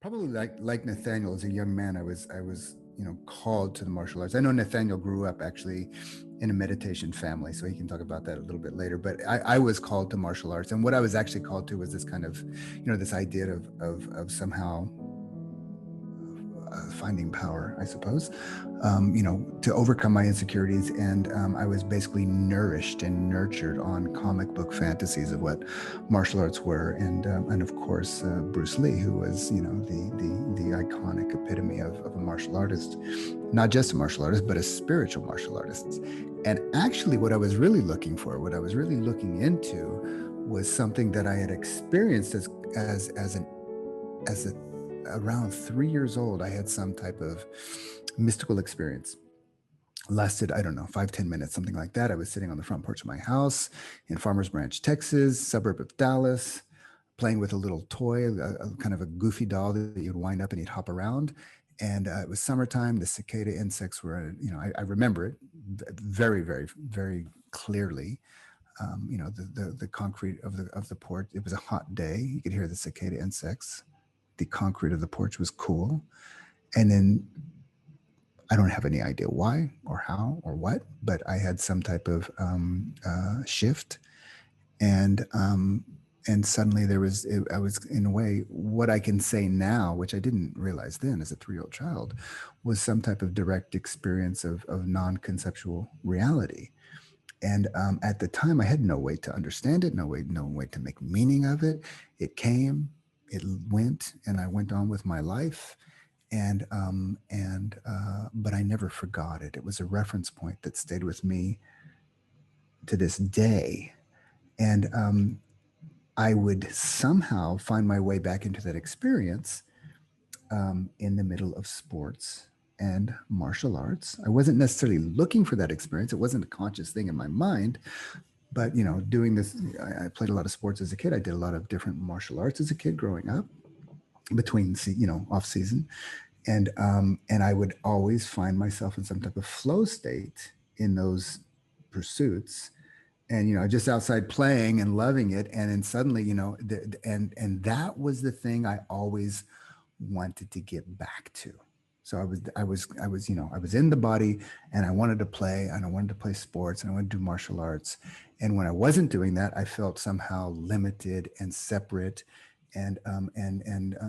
Probably like Nathaniel, as a young man, I was called to the martial arts. I know Nathaniel grew up actually in a meditation family, so he can talk about that a little bit later. But I was called to martial arts, and what I was actually called to was this kind of, this idea of somehow finding power, I suppose, to overcome my insecurities. And I was basically nourished and nurtured on comic book fantasies of what martial arts were. And of course, Bruce Lee, who was, the iconic epitome of a martial artist, not just a martial artist, but a spiritual martial artist. And actually what I was really looking for, what I was really looking into was something that I had experienced as a around 3 years old. I had some type of mystical experience. Lasted, I don't know, 5-10 minutes, something like that. I was sitting on the front porch of my house in Farmers Branch, Texas, suburb of Dallas, playing with a little toy, a kind of a goofy doll that you'd wind up and you'd hop around. And it was summertime. The cicada insects were, I remember it very, very, very clearly. The concrete of the porch. It was a hot day. You could hear the cicada insects. The concrete of the porch was cool. And then I don't have any idea why or how or what, but I had some type of shift. And suddenly I was in a way, what I can say now, which I didn't realize then as a 3-year-old child, was some type of direct experience of non-conceptual reality. And at the time, I had no way to understand it, no way to make meaning of it. It came, it went, and I went on with my life. But I never forgot it. It was a reference point that stayed with me to this day. And I would somehow find my way back into that experience in the middle of sports and martial arts. I wasn't necessarily looking for that experience. It wasn't a conscious thing in my mind. But, doing this, I played a lot of sports as a kid. I did a lot of different martial arts as a kid growing up between, off season. And I would always find myself in some type of flow state in those pursuits. And, just outside playing and loving it. And then suddenly, and that was the thing I always wanted to get back to. So I was in the body, and I wanted to play, and I wanted to play sports, and I wanted to do martial arts. And when I wasn't doing that, I felt somehow limited and separate and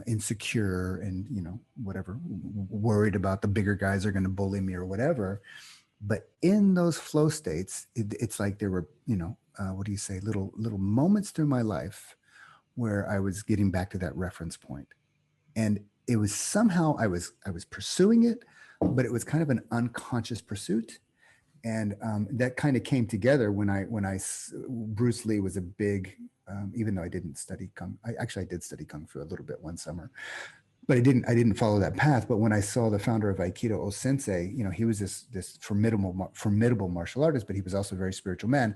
insecure and, whatever, worried about the bigger guys are going to bully me or whatever. But in those flow states, it's like there were, little moments through my life where I was getting back to that reference point. And it was somehow I was pursuing it, but it was kind of an unconscious pursuit. And that kind of came together when Bruce Lee was a big, even though I didn't study I did study Kung Fu a little bit one summer, but I didn't follow that path. But when I saw the founder of Aikido, O-sensei, he was this formidable martial artist, but he was also a very spiritual man.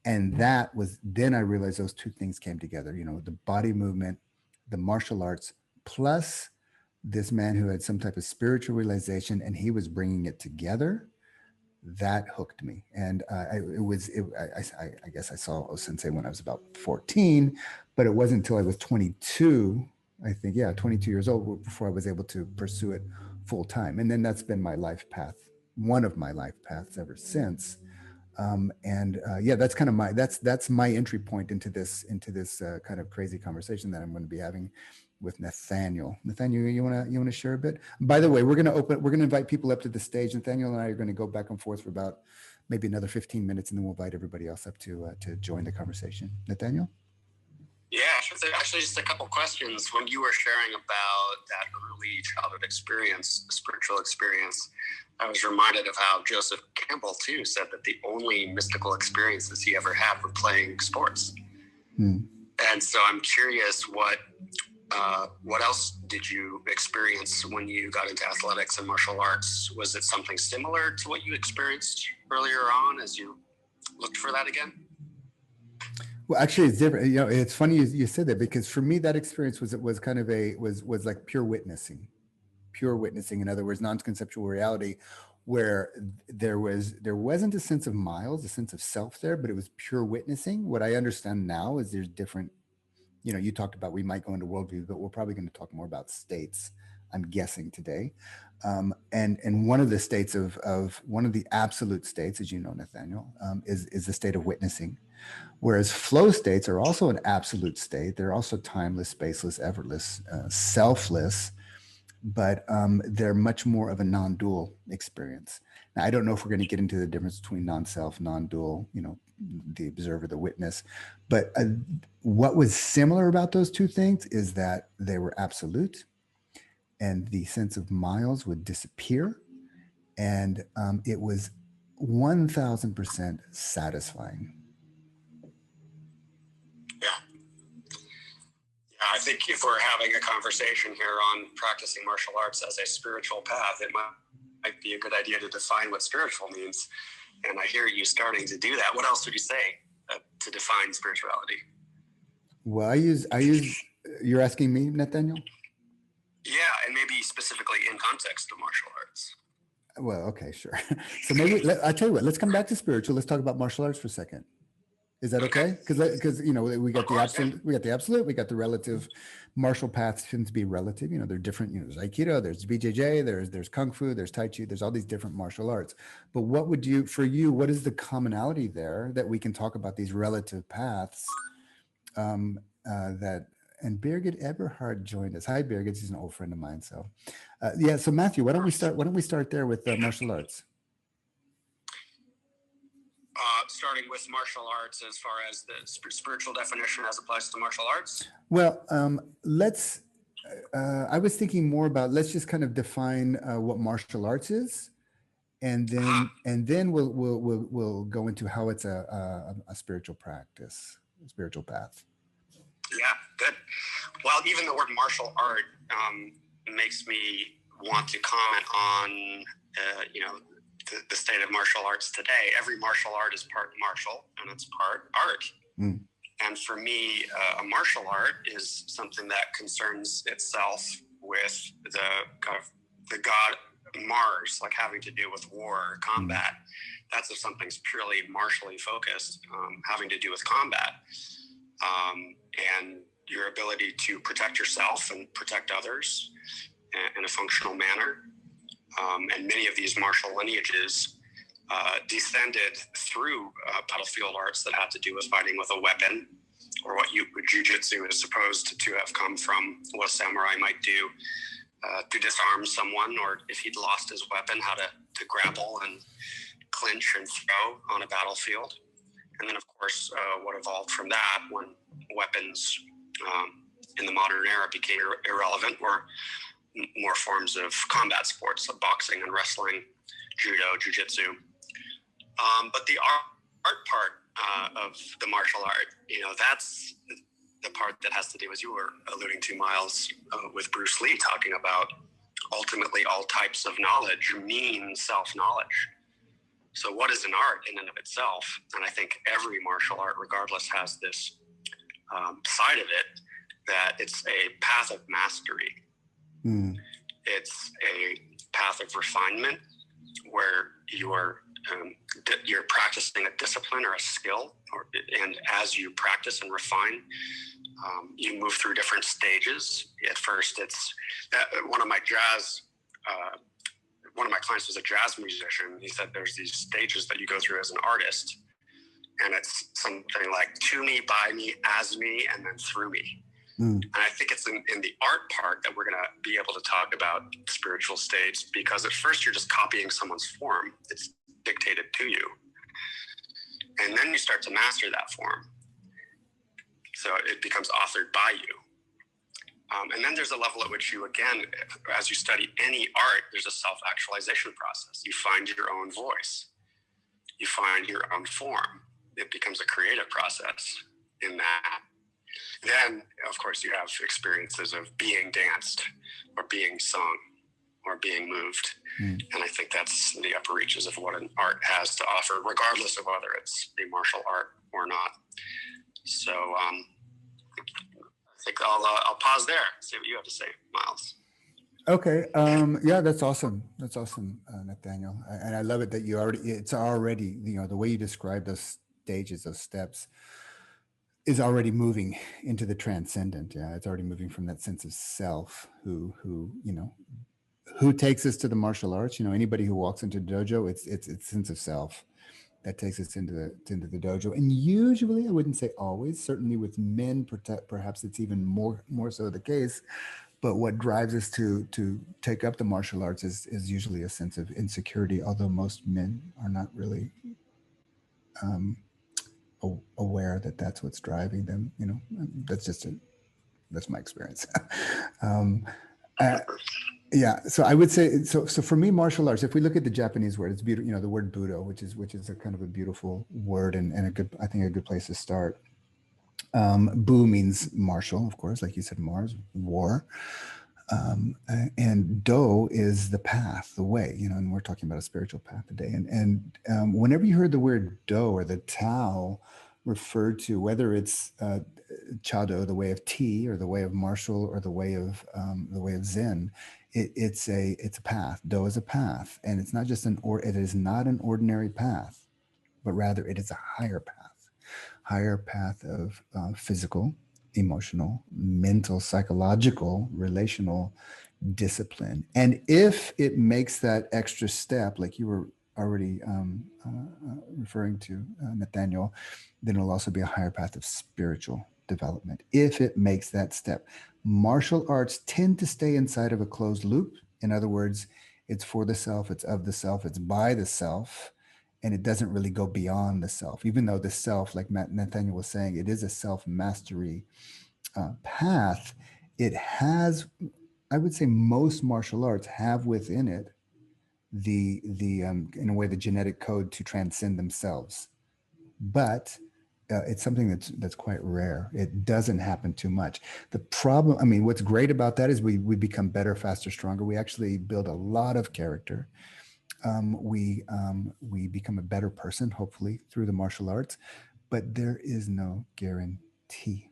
And then I realized those two things came together, the body movement, the martial arts, plus this man who had some type of spiritual realization, and he was bringing it together. That hooked me. And I guess I saw O-sensei when I was about 14, but it wasn't until I was 22, I think, 22 years old, before I was able to pursue it full time. And then that's been my life path, one of my life paths ever since. That's kind of that's my entry point into this kind of crazy conversation that I'm going to be having with Nathaniel. Nathaniel, you want to share a bit? By the way, we're going to invite people up to the stage. Nathaniel and I are going to go back and forth for about maybe another 15 minutes, and then we'll invite everybody else up to join the conversation. Nathaniel? Yeah, sure. Actually, just a couple questions. When you were sharing about that early childhood experience, spiritual experience, I was reminded of how Joseph Campbell, too, said that the only mystical experiences he ever had were playing sports. And so I'm curious, what else did you experience when you got into athletics and martial arts? Was it something similar to what you experienced earlier on as you looked for that again? Well, actually, it's different. It's funny you said that, because for me, that experience was like pure witnessing. In other words, non-conceptual reality, where there wasn't a sense of miles, a sense of self there, but it was pure witnessing. What I understand now is there's different You talked about we might go into worldview, but we're probably going to talk more about states, I'm guessing today. And one of the states of one of the absolute states, as you know, Nathaniel, is the state of witnessing. Whereas flow states are also an absolute state. They're also timeless, spaceless, everless, selfless, but they're much more of a non-dual experience. Now, I don't know if we're going to get into the difference between non-self, non-dual, the observer, the witness, but what was similar about those two things is that they were absolute, and the sense of miles would disappear, and it was 1,000% satisfying. I think if we're having a conversation here on practicing martial arts as a spiritual path, it might be a good idea to define what spiritual means. And I hear you starting to do that. What else would you say to define spirituality? Well, I use. You're asking me, Nathaniel? Yeah, and maybe specifically in context of martial arts. Well, okay, sure. So maybe I tell you what. Let's come back to spiritual. Let's talk about martial arts for a second. Is that okay? Because we got the absolute, we got the absolute, we got the relative. Martial paths tend to be relative. They're different. There's Aikido, there's BJJ, there's Kung Fu, there's Tai Chi, there's all these different martial arts. But what is the commonality there that we can talk about these relative paths? And Birgit Eberhard joined us. Hi, Birgit. He's an old friend of mine. So, So Matthew, why don't we start there with martial arts? Starting with martial arts as far as the spiritual definition as applies to martial arts? Well, I was thinking more about, let's just kind of define what martial arts is, and then we'll go into how it's a spiritual practice, a spiritual path. Yeah, good. Well, even the word martial art makes me want to comment on, the state of martial arts today. Every martial art is part martial and it's part art. Mm. And for me, a martial art is something that concerns itself with the god Mars, like having to do with war or combat. That's if something's purely martially focused, having to do with combat. And your ability to protect yourself and protect others in a functional manner. And many of these martial lineages descended through battlefield arts that had to do with fighting with a weapon, or what jiu-jitsu is supposed to have come from, what a samurai might do to disarm someone, or if he'd lost his weapon, how to grapple and clinch and throw on a battlefield. And then, of course, what evolved from that when weapons in the modern era became irrelevant were more forms of combat sports, like boxing and wrestling, judo, jiu-jitsu. But the art part of the martial art, that's the part that has to do, as you were alluding to, Miles, with Bruce Lee, talking about ultimately all types of knowledge mean self-knowledge. So what is an art in and of itself? And I think every martial art, regardless, has this side of it, that it's a path of mastery. Mm. It's a path of refinement where you're practicing a discipline or a skill, and as you practice and refine, you move through different stages. At first, it's one of my clients was a jazz musician. He said there's these stages that you go through as an artist, and it's something like to me, by me, as me, and then through me. And I think it's in the art part that we're going to be able to talk about spiritual states, because at first you're just copying someone's form. It's dictated to you. And then you start to master that form. So it becomes authored by you. And then there's a level at which you, again, as you study any art, there's a self-actualization process. You find your own voice. You find your own form. It becomes a creative process in that. Then, of course, you have experiences of being danced or being sung or being moved. And I think that's the upper reaches of what an art has to offer, regardless of whether it's a martial art or not. So I think I'll pause there, see what you have to say, Miles. Okay. Yeah, that's awesome. That's awesome, Nathaniel. And I love it that it's already, the way you describe those stages, those steps, is already moving into the transcendent. Yeah, it's already moving from that sense of self. Who takes us to the martial arts? Anybody who walks into the dojo, it's sense of self that takes us into the dojo. And usually, I wouldn't say always, certainly with men, perhaps it's even more so the case. But what drives us to take up the martial arts is usually a sense of insecurity, although most men are not really aware that that's what's driving them. That's my experience. um, uh, yeah, so I would say so for me, martial arts, if we look at the Japanese word, it's beautiful. The word Budo, which is a kind of a beautiful word and a good, I think, a good place to start. Bu means martial, of course, like you said, Mars, war. And Do is the path, the way, and we're talking about a spiritual path today. And whenever you heard the word Do or the Tao referred to, whether it's Chado, the way of tea, or the way of martial, or the way of Zen, it's a path. Do is a path, and it's not just it is not an ordinary path, but rather it is a higher path of physical, emotional, mental, psychological, relational discipline. And if it makes that extra step, like you were already referring to, Nathaniel, then it'll also be a higher path of spiritual development. If it makes that step, martial arts tend to stay inside of a closed loop. In other words, it's for the self, it's of the self, it's by the self, and it doesn't really go beyond the self, even though the self, like Nathaniel was saying, it is a self-mastery path. It has, I would say, most martial arts have within it the in a way, the genetic code to transcend themselves, but it's something that's quite rare. It doesn't happen too much. The problem, I mean, what's great about that is we become better, faster, stronger. We actually build a lot of character. We become a better person, hopefully, through the martial arts, but there is no guarantee.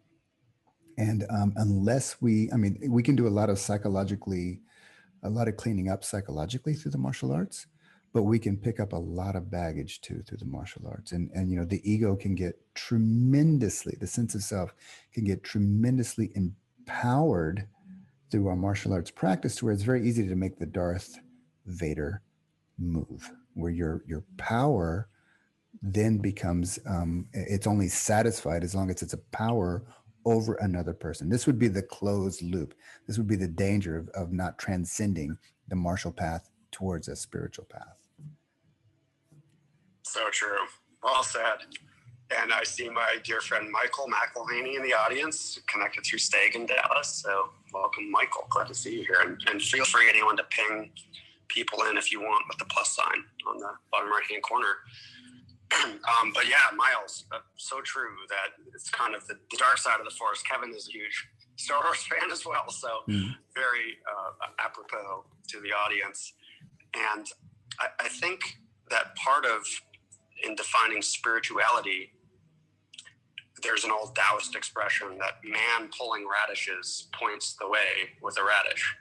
And unless we can do a lot of cleaning up psychologically through the martial arts, but we can pick up a lot of baggage too through the martial arts. And the ego can get tremendously, the sense of self can get tremendously empowered through our martial arts practice, to where it's very easy to make the Darth Vader move, where your power then becomes it's only satisfied as long as it's a power over another person. This would be the closed loop. This would be the danger of not transcending the martial path towards a spiritual path. So true. Well said. And I see my dear friend Michael McElhaney in the audience, connected through Stag in Dallas. So welcome, Michael. Glad to see you here. And feel free, anyone, to ping people in if you want, with the plus sign on the bottom right-hand corner. But yeah, Miles, so true that it's kind of the dark side of the force. Kevin is a huge Star Wars fan as well, so very apropos to the audience. And I think that part of, in defining spirituality, there's an old Taoist expression that man pulling radishes points the way with a radish.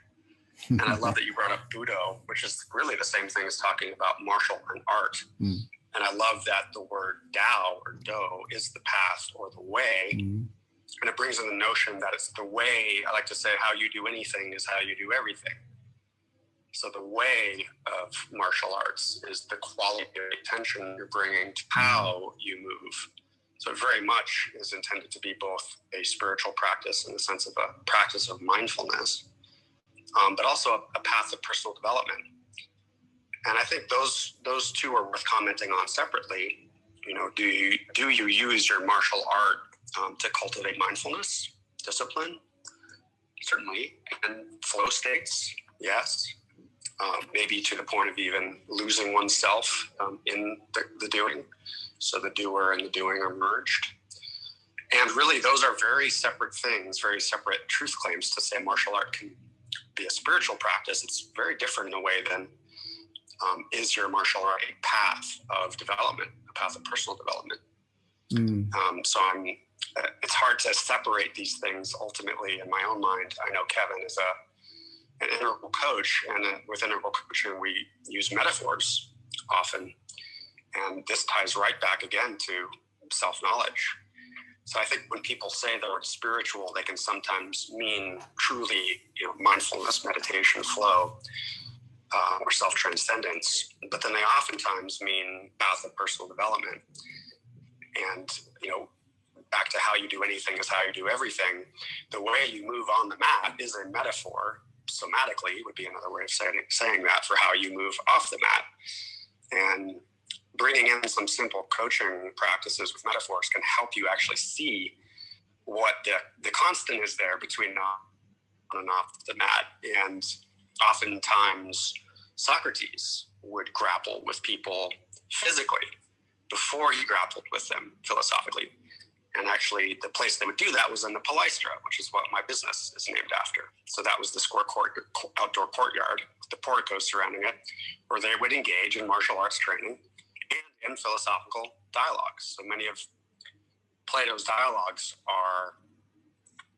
And I love that you brought up Budo, which is really the same thing as talking about martial and art. And I love that the word Tao or Do is the path or the way. And it brings in the notion that it's the way. I like to say, how you do anything is how you do everything. So the way of martial arts is the quality of attention you're bringing to how you move. So it very much is intended to be both a spiritual practice in the sense of a practice of mindfulness, but also a path of personal development. And I think those two are worth commenting on separately. Do you use your martial art to cultivate mindfulness, discipline? Certainly. And flow states, yes. Maybe to the point of even losing oneself in the doing. So the doer and the doing are merged. And really, those are very separate things, very separate truth claims. To say martial art can be a spiritual practice, it's very different in a way than is your martial art a path of development, a path of personal development. So it's hard to separate these things ultimately in my own mind. I know Kevin is an integral coach, and with integral coaching, we use metaphors often. And this ties right back again to self-knowledge. So I think when people say the word spiritual, they can sometimes mean truly, mindfulness, meditation, flow, or self-transcendence, but then they oftentimes mean path of personal development. And, back to how you do anything is how you do everything. The way you move on the mat is a metaphor. Somatically would be another way of saying that for how you move off the mat. And bringing in some simple coaching practices with metaphors can help you actually see what the constant is there between on and off the mat. And oftentimes Socrates would grapple with people physically before he grappled with them philosophically. And actually, the place they would do that was in the Palaestra, which is what my business is named after. So that was the square outdoor courtyard, with the porticos surrounding it, where they would engage in martial arts training and in philosophical dialogues. So many of Plato's dialogues are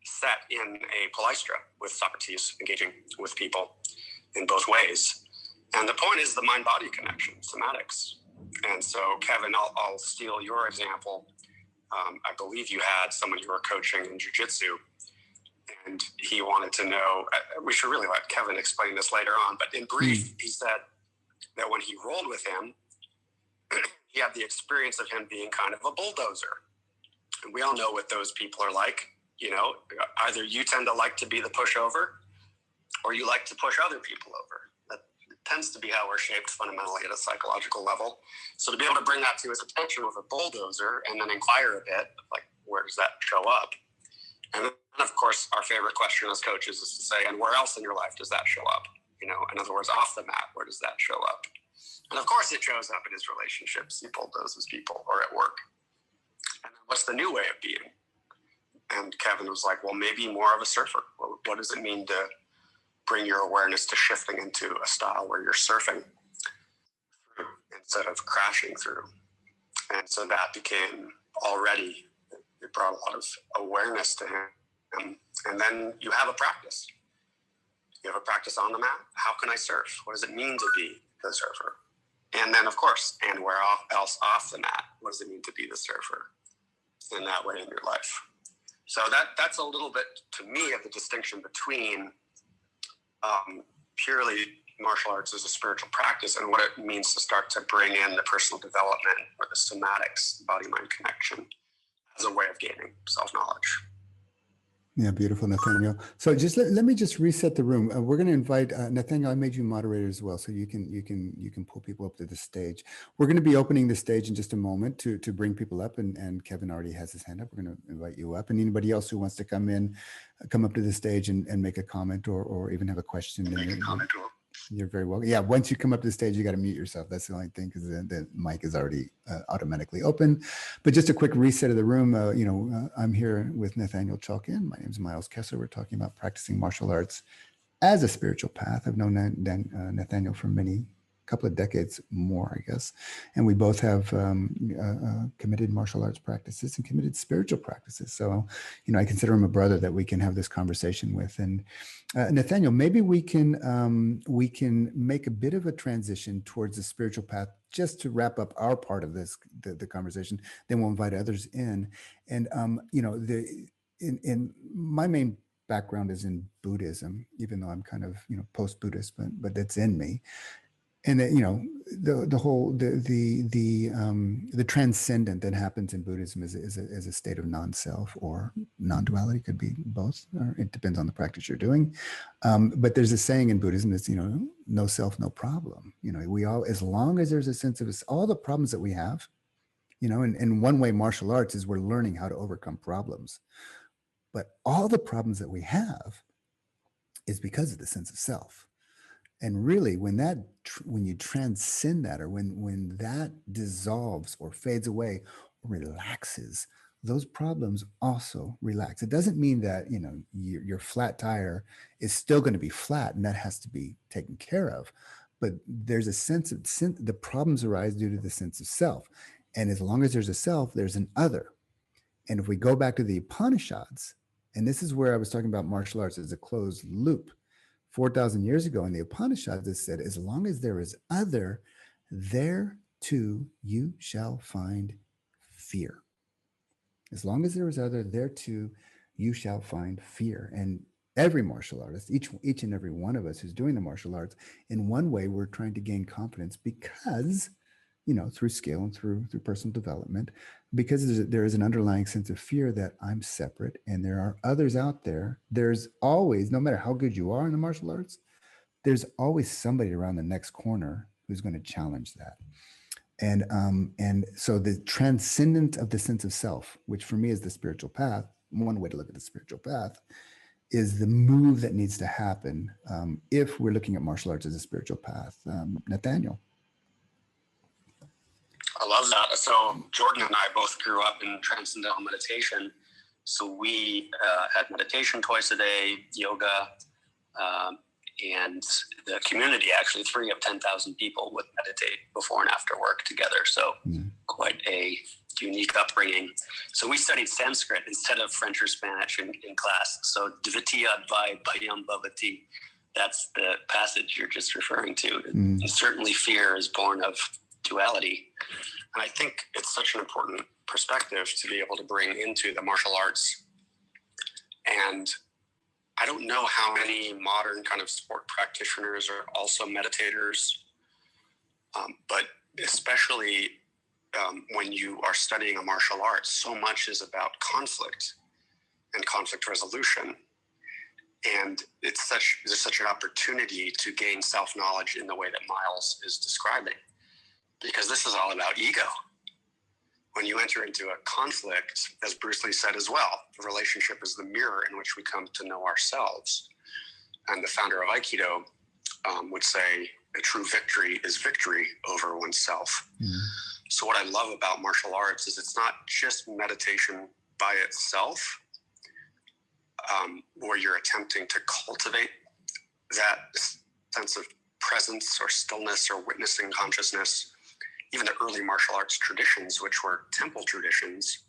set in a Palaestra with Socrates engaging with people in both ways. And the point is the mind-body connection, somatics. And so, Kevin, I'll steal your example. I believe you had someone you were coaching in jiu-jitsu, and he wanted to know, we should really let Kevin explain this later on, but in brief, he said that when he rolled with him, he had the experience of him being kind of a bulldozer. And we all know what those people are like. Either you tend to like to be the pushover, or you like to push other people over. That tends to be how we're shaped fundamentally at a psychological level. So to be able to bring that to his attention with a bulldozer and then inquire a bit, like, where does that show up? And then, of course, our favorite question as coaches is to say, and where else in your life does that show up? In other words, off the mat, where does that show up? And of course, it shows up in his relationships. He bulldozes people, or at work. And then what's the new way of being? And Kevin was like, well, maybe more of a surfer. Well, what does it mean to bring your awareness to shifting into a style where you're surfing through instead of crashing through? And so that became already, it brought a lot of awareness to him. And then you have a practice. You have a practice on the mat. How can I surf? What does it mean to be the surfer? And then, of course, and where else off the mat? What does it mean to be the surfer in that way in your life? So that's a little bit, to me, of the distinction between purely martial arts as a spiritual practice and what it means to start to bring in the personal development or the somatics, body-mind connection, as a way of gaining self-knowledge. Yeah, beautiful, Nathaniel. So just let me just reset the room. We're going to invite Nathaniel. I made you moderator as well, so you can pull people up to the stage. We're going to be opening the stage in just a moment to bring people up, and Kevin already has his hand up. We're going to invite you up, and anybody else who wants to come up to the stage and make a comment or even have a question. You're very welcome. Yeah, once you come up to the stage, you got to mute yourself. That's the only thing, because the mic is already automatically open. But just a quick reset of the room. I'm here with Nathaniel Chawkin. My name is Miles Kessler. We're talking about practicing martial arts as a spiritual path. I've known Nathaniel for couple of decades more, I guess. And we both have committed martial arts practices and committed spiritual practices. So, I consider him a brother that we can have this conversation with. And Nathaniel, maybe we can make a bit of a transition towards the spiritual path, just to wrap up our part of this, the conversation. Then we'll invite others in. And, in my main background is in Buddhism, even though I'm kind of, post-Buddhist, but that's in me. And the transcendent that happens in Buddhism is a state of non-self or non-duality. Could be both, or it depends on the practice you're doing. But there's a saying in Buddhism that's no self, no problem. We all, as long as there's a sense of all the problems that we have, and one way martial arts is we're learning how to overcome problems. But all the problems that we have is because of the sense of self. And really, when you transcend that, or when that dissolves or fades away or relaxes, those problems also relax. It doesn't mean that your flat tire is still going to be flat, and that has to be taken care of. But there's a sense of the problems arise due to the sense of self, and as long as there's a self, there's an other. And if we go back to the Upanishads, and this is where I was talking about martial arts as a closed loop. 4,000 years ago in the Upanishads, it said, as long as there is other, there too you shall find fear. As long as there is other, there too you shall find fear. And every martial artist, each and every one of us who's doing the martial arts, in one way, we're trying to gain confidence because, through skill and through personal development, because there is an underlying sense of fear that I'm separate and there are others out there. There's always, no matter how good you are in the martial arts, there's always somebody around the next corner who's going to challenge that. And so the transcendent of the sense of self, which for me is the spiritual path, one way to look at the spiritual path, is the move that needs to happen if we're looking at martial arts as a spiritual path. Nathaniel. I love that. So Jordan and I both grew up in transcendental meditation. So we had meditation twice a day, yoga, and the community, actually 3 of 10,000 people would meditate before and after work together. So quite a unique upbringing. So we studied Sanskrit instead of French or Spanish in class. So Dvitiya Advai Bhayam Bhavati, that's the passage you're just referring to. And certainly fear is born of duality. And I think it's such an important perspective to be able to bring into the martial arts. And I don't know how many modern kind of sport practitioners are also meditators, but especially when you are studying a martial arts, so much is about conflict and conflict resolution. And there's such an opportunity to gain self-knowledge in the way that Miles is describing, because this is all about ego. When you enter into a conflict, as Bruce Lee said as well, the relationship is the mirror in which we come to know ourselves. And the founder of Aikido would say a true victory is victory over oneself. So what I love about martial arts is it's not just meditation by itself, where you're attempting to cultivate that sense of presence or stillness or witnessing consciousness. Even the early martial arts traditions, which were temple traditions,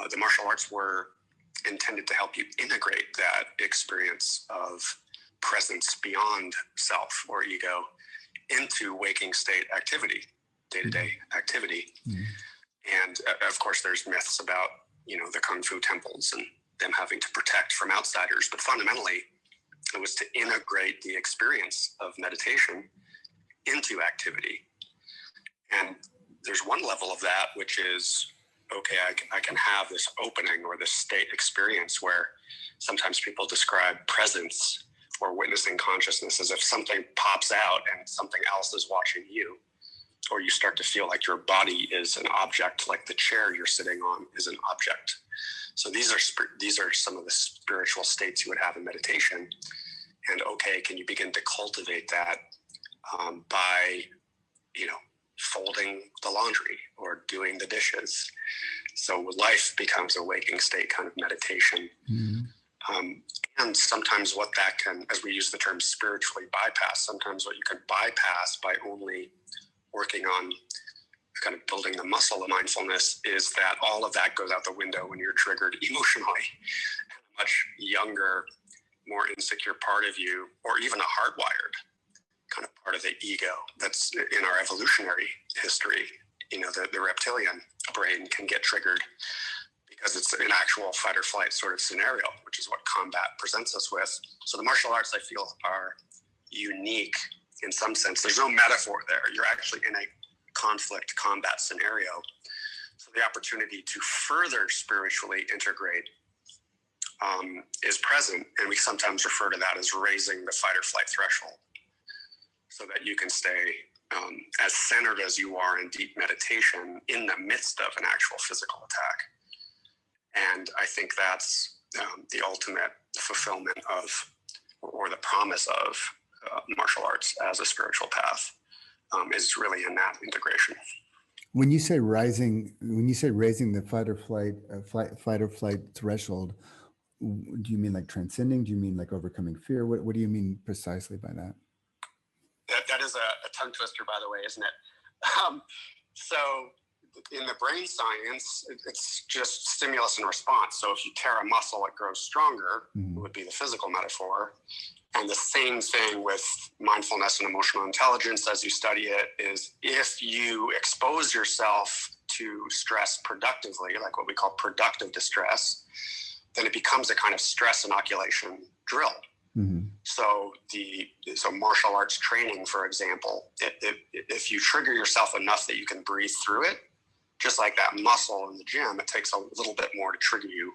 the martial arts were intended to help you integrate that experience of presence beyond self or ego into waking state activity, day-to-day activity. And of course, there's myths about, the Kung Fu temples and them having to protect from outsiders. But fundamentally, it was to integrate the experience of meditation into activity. And there's one level of that, which is, okay, I can have this opening or this state experience where sometimes people describe presence or witnessing consciousness as if something pops out and something else is watching you, or you start to feel like your body is an object, like the chair you're sitting on is an object. So these are some of the spiritual states you would have in meditation. And okay, can you begin to cultivate that by, folding the laundry or doing the dishes? So life becomes a waking state kind of meditation. And sometimes what that can, as we use the term spiritually bypass, sometimes what you can bypass by only working on kind of building the muscle of mindfulness is that all of that goes out the window when you're triggered emotionally. A much younger, more insecure part of you, or even a hardwired kind of part of the ego that's in our evolutionary history, the reptilian brain can get triggered because it's an actual fight or flight sort of scenario, which is what combat presents us with. So the martial arts, I feel, are unique in some sense. There's no metaphor there. You're actually in a conflict combat scenario. So the opportunity to further spiritually integrate is present. And we sometimes refer to that as raising the fight or flight threshold, so that you can stay as centered as you are in deep meditation in the midst of an actual physical attack. And I think that's the ultimate fulfillment of, or the promise of martial arts as a spiritual path, is really in that integration. When you say raising the fight or flight threshold, do you mean like transcending? Do you mean like overcoming fear? What do you mean precisely by that? That is a tongue twister, by the way, isn't it? So in the brain science, it's just stimulus and response. So if you tear a muscle, it grows stronger, would be the physical metaphor. And the same thing with mindfulness and emotional intelligence as you study it is if you expose yourself to stress productively, like what we call productive distress, then it becomes a kind of stress inoculation drill. Mm-hmm. So martial arts training, for example, if you trigger yourself enough that you can breathe through it, just like that muscle in the gym, it takes a little bit more to trigger you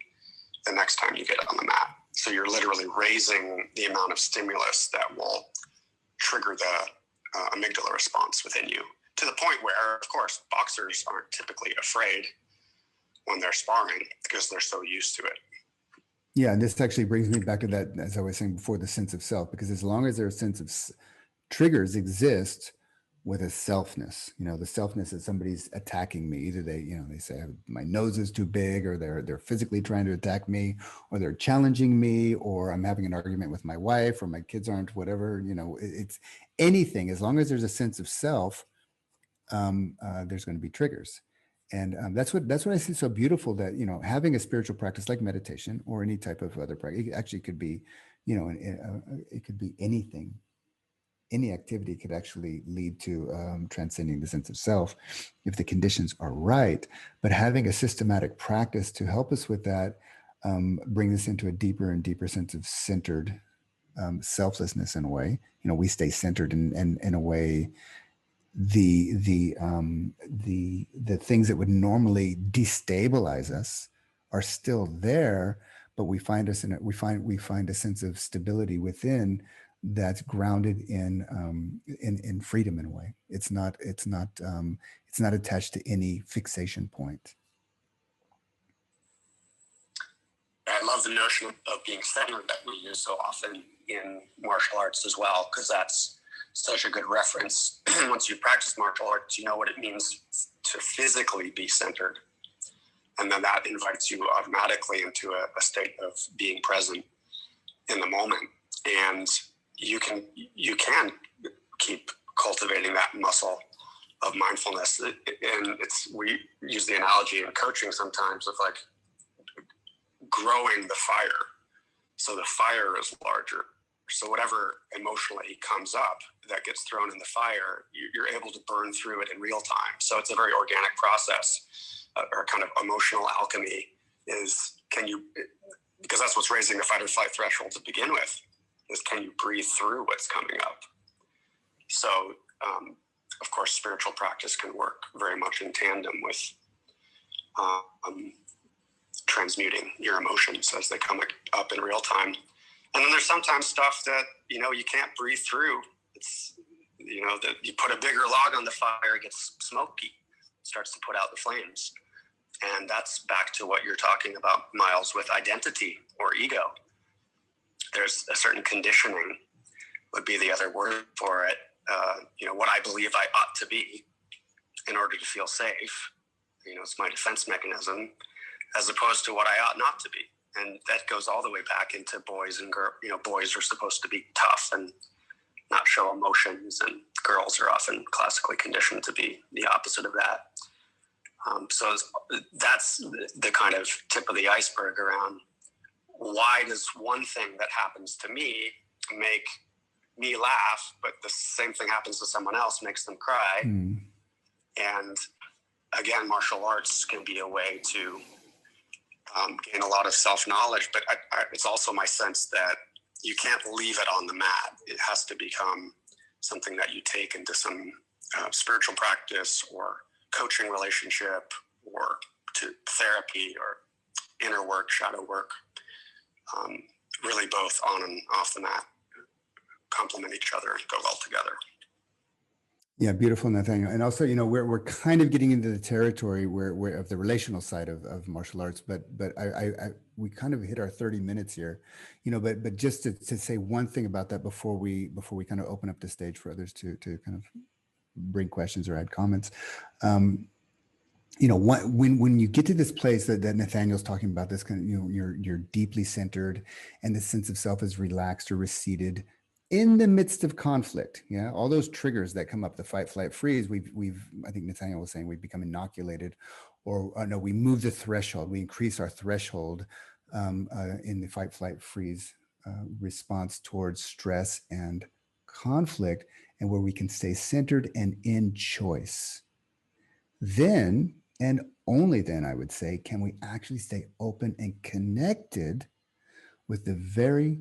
the next time you get on the mat. So you're literally raising the amount of stimulus that will trigger the amygdala response within you, to the point where, of course, boxers aren't typically afraid when they're sparring because they're so used to it. Yeah, and this actually brings me back to that, as I was saying before, the sense of self, because as long as there's a sense of triggers exist with a selfness, the selfness that somebody's attacking me, either they say my nose is too big, or they're physically trying to attack me, or they're challenging me, or I'm having an argument with my wife, or my kids aren't, whatever, it's anything. As long as there's a sense of self, there's going to be triggers. And that's what I see so beautiful, that, having a spiritual practice like meditation or any type of other practice, it actually could be, it could be anything. Any activity could actually lead to transcending the sense of self if the conditions are right. But having a systematic practice to help us with that, bring us into a deeper and deeper sense of centered selflessness in a way. We stay centered in a way. The things that would normally destabilize us are still there, but we find a sense of stability within that's grounded in freedom in a way. It's not attached to any fixation point. I love the notion of being centered that we use so often in martial arts as well, because that's such a good reference. Once you practice martial arts, you know what it means to physically be centered. And then that invites you automatically into a state of being present in the moment. And you can keep cultivating that muscle of mindfulness. And we use the analogy in coaching sometimes of like growing the fire. So the fire is larger. So whatever emotionally comes up that gets thrown in the fire, you're able to burn through it in real time. So it's a very organic process, or kind of emotional alchemy because that's what's raising the fight or flight threshold to begin with, is can you breathe through what's coming up? So, of course, spiritual practice can work very much in tandem with transmuting your emotions as they come up in real time. And then there's sometimes stuff that, you can't breathe through. It's, that you put a bigger log on the fire, it gets smoky, starts to put out the flames. And that's back to what you're talking about, Miles, with identity or ego. There's a certain conditioning would be the other word for it. What I believe I ought to be in order to feel safe. It's my defense mechanism, as opposed to what I ought not to be. And that goes all the way back into boys and girls. Boys are supposed to be tough and not show emotions, and girls are often classically conditioned to be the opposite of that. So that's the kind of tip of the iceberg around why does one thing that happens to me make me laugh, but the same thing happens to someone else, makes them cry. And again, martial arts can be a way to gain a lot of self-knowledge, but it's also my sense that you can't leave it on the mat. It has to become something that you take into some spiritual practice or coaching relationship, or to therapy or inner work, shadow work. Really both on and off the mat complement each other and go well together. Yeah, beautiful, Nathaniel. And also, we're kind of getting into the territory where of the relational side of martial arts, but we kind of hit our 30 minutes here, but just to say one thing about that before we kind of open up the stage for others to kind of bring questions or add comments. When you get to this place that Nathaniel's talking about, this kind of, you're deeply centered and the sense of self is relaxed or receded in the midst of conflict. Yeah. All those triggers that come up, the fight, flight, freeze, I think Nathaniel was saying we've become inoculated, or no, we move the threshold, we increase our threshold in the fight, flight, freeze response towards stress and conflict, and where we can stay centered and in choice. Then And only then, I would say, can we actually stay open and connected with the very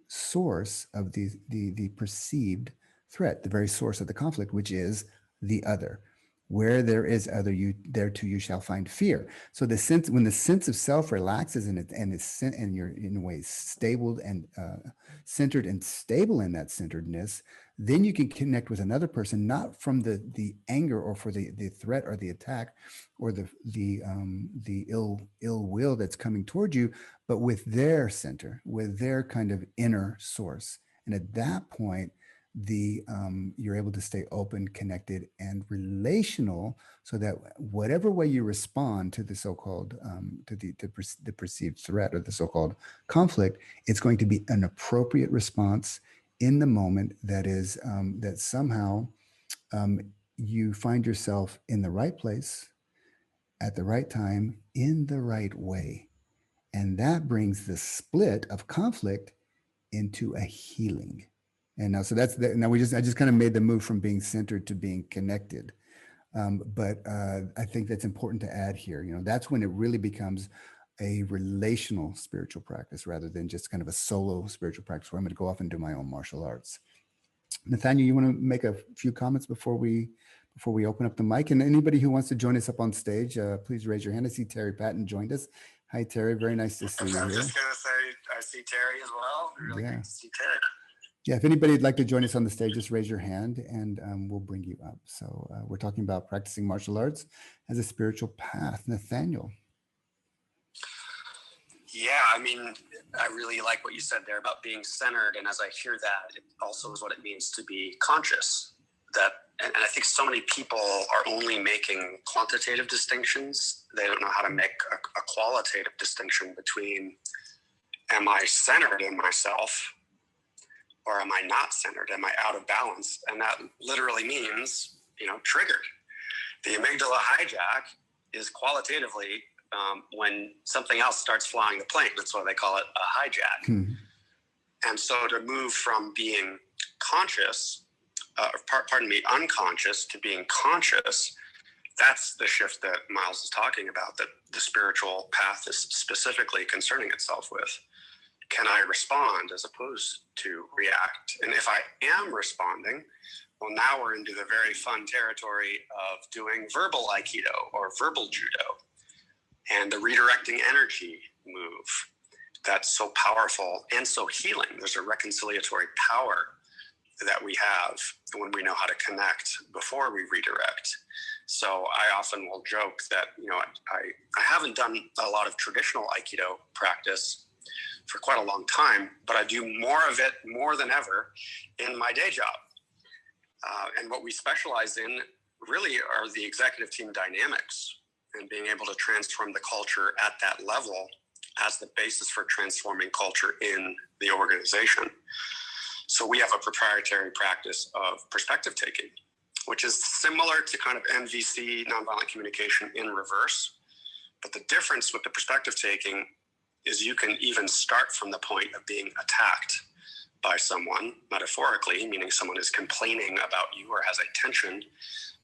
source of the perceived threat, the very source of the conflict, which is the other. Where there is other, you there too you shall find fear. So the sense, when the sense of self relaxes and you're in a way stable and centered and stable in that centeredness, then you can connect with another person, not from the anger or for the threat or the attack or the ill will that's coming toward you, but with their center, with their kind of inner source. And at that point, you're able to stay open, connected, and relational, so that whatever way you respond to the so-called to the perceived threat or the so-called conflict, it's going to be an appropriate response in the moment. That is that somehow you find yourself in the right place at the right time in the right way, and that brings the split of conflict into a healing. And now, so that's now I just kind of made the move from being centered to being connected. But I think that's important to add here. You know, that's when it really becomes a relational spiritual practice rather than just kind of a solo spiritual practice where I'm going to go off and do my own martial arts. Nathaniel, you want to make a few comments before we open up the mic? And anybody who wants to join us up on stage, please raise your hand. I see Terry Patton joined us. Hi, Terry. Very nice to see you. I was just going to say, I see Terry as well. Really great to see Terry. Yeah, if anybody would like to join us on the stage, just raise your hand and we'll bring you up. So we're talking about practicing martial arts as a spiritual path. Nathaniel. Yeah, I mean, I really like what you said there about being centered. And as I hear that, it also is what it means to be conscious. And I think so many people are only making quantitative distinctions. They don't know how to make a qualitative distinction between, am I centered in myself or am I not centered? Am I out of balance? And that literally means, triggered. The amygdala hijack is qualitatively when something else starts flying the plane. That's why they call it a hijack. And so to move from being conscious, unconscious to being conscious, that's the shift that Miles is talking about, that the spiritual path is specifically concerning itself with. Can I respond as opposed to react? And if I am responding, well, now we're into the very fun territory of doing verbal Aikido or verbal Judo and the redirecting energy move. That's so powerful and so healing. There's a reconciliatory power that we have when we know how to connect before we redirect. So I often will joke that, I haven't done a lot of traditional Aikido practice for quite a long time, but I do more of it more than ever in my day job. And what we specialize in really are the executive team dynamics and being able to transform the culture at that level as the basis for transforming culture in the organization. So we have a proprietary practice of perspective taking, which is similar to kind of NVC, nonviolent communication, in reverse. But the difference with the perspective taking is you can even start from the point of being attacked by someone, metaphorically, meaning someone is complaining about you or has a tension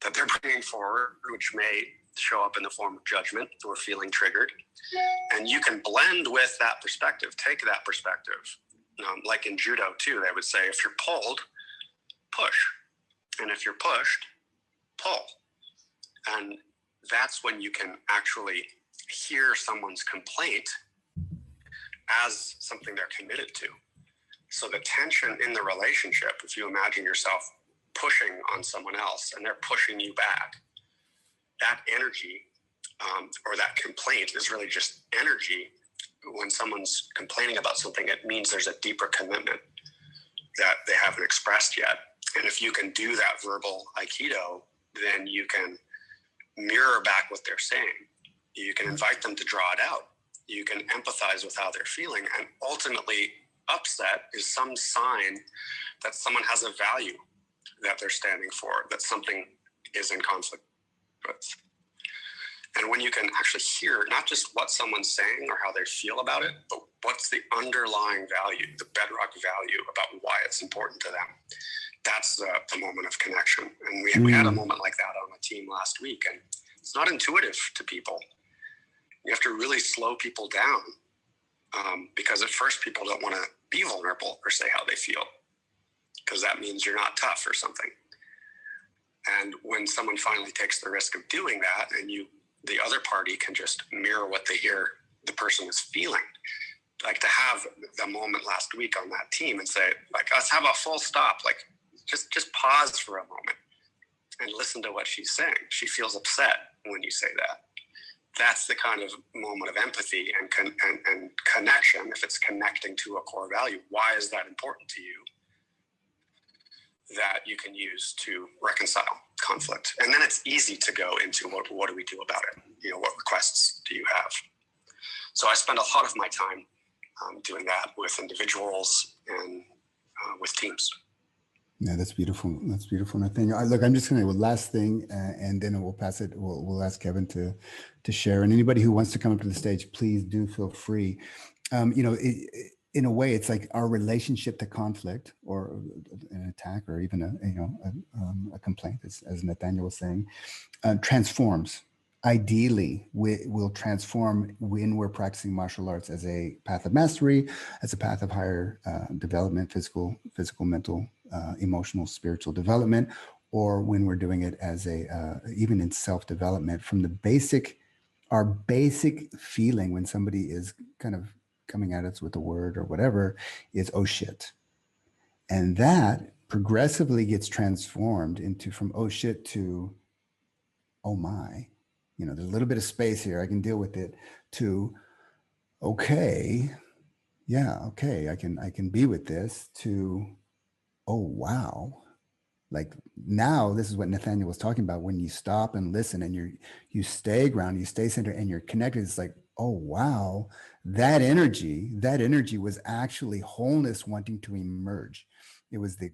that they're bringing forward, which may show up in the form of judgment or feeling triggered. And you can blend with that perspective, take that perspective. Like in judo too, they would say, if you're pulled, push. And if you're pushed, pull. And that's when you can actually hear someone's complaint as something they're committed to. So the tension in the relationship, if you imagine yourself pushing on someone else and they're pushing you back, that energy or that complaint is really just energy. When someone's complaining about something, it means there's a deeper commitment that they haven't expressed yet. And if you can do that verbal Aikido, then you can mirror back what they're saying. You can invite them to draw it out. You can empathize with how they're feeling. And ultimately, upset is some sign that someone has a value that they're standing for, that something is in conflict with. And when you can actually hear not just what someone's saying or how they feel about it, but what's the underlying value, the bedrock value about why it's important to them, that's the moment of connection. And we had a moment like that on the team last week. And It's not intuitive to people. You have to really slow people down, because at first people don't want to be vulnerable or say how they feel, because that means you're not tough or something. And when someone finally takes the risk of doing that, and the other party can just mirror what they hear the person is feeling, like to have the moment last week on that team and say, like, let's have a full stop, like just pause for a moment and listen to what she's saying. She feels upset when you say that. That's the kind of moment of empathy and connection. If it's connecting to a core value, why is that important to you? That you can use to reconcile conflict. And then it's easy to go into what do we do about it? What requests do you have? So I spend a lot of my time doing that with individuals and with teams. Yeah, that's beautiful. That's beautiful, Nathaniel. Look, I'm just going to go last thing, and then we'll pass it. We'll ask Kevin to share. And anybody who wants to come up to the stage, please do feel free. In a way, it's like our relationship to conflict, or an attack, or even a complaint, as Nathaniel was saying, transforms. Ideally, will transform when we're practicing martial arts as a path of mastery, as a path of higher development, physical, mental, emotional, spiritual development, or when we're doing it as even in self-development. From our basic feeling when somebody is kind of coming at us with a word or whatever is, oh shit. And that progressively gets transformed from oh shit to, oh my, there's a little bit of space here, I can deal with it, to, okay, yeah, okay, I can be with this, to, oh wow. Like now, this is what Nathaniel was talking about. When you stop and listen and you stay grounded, you stay centered, and you're connected, it's like, oh wow, that energy was actually wholeness wanting to emerge. It was the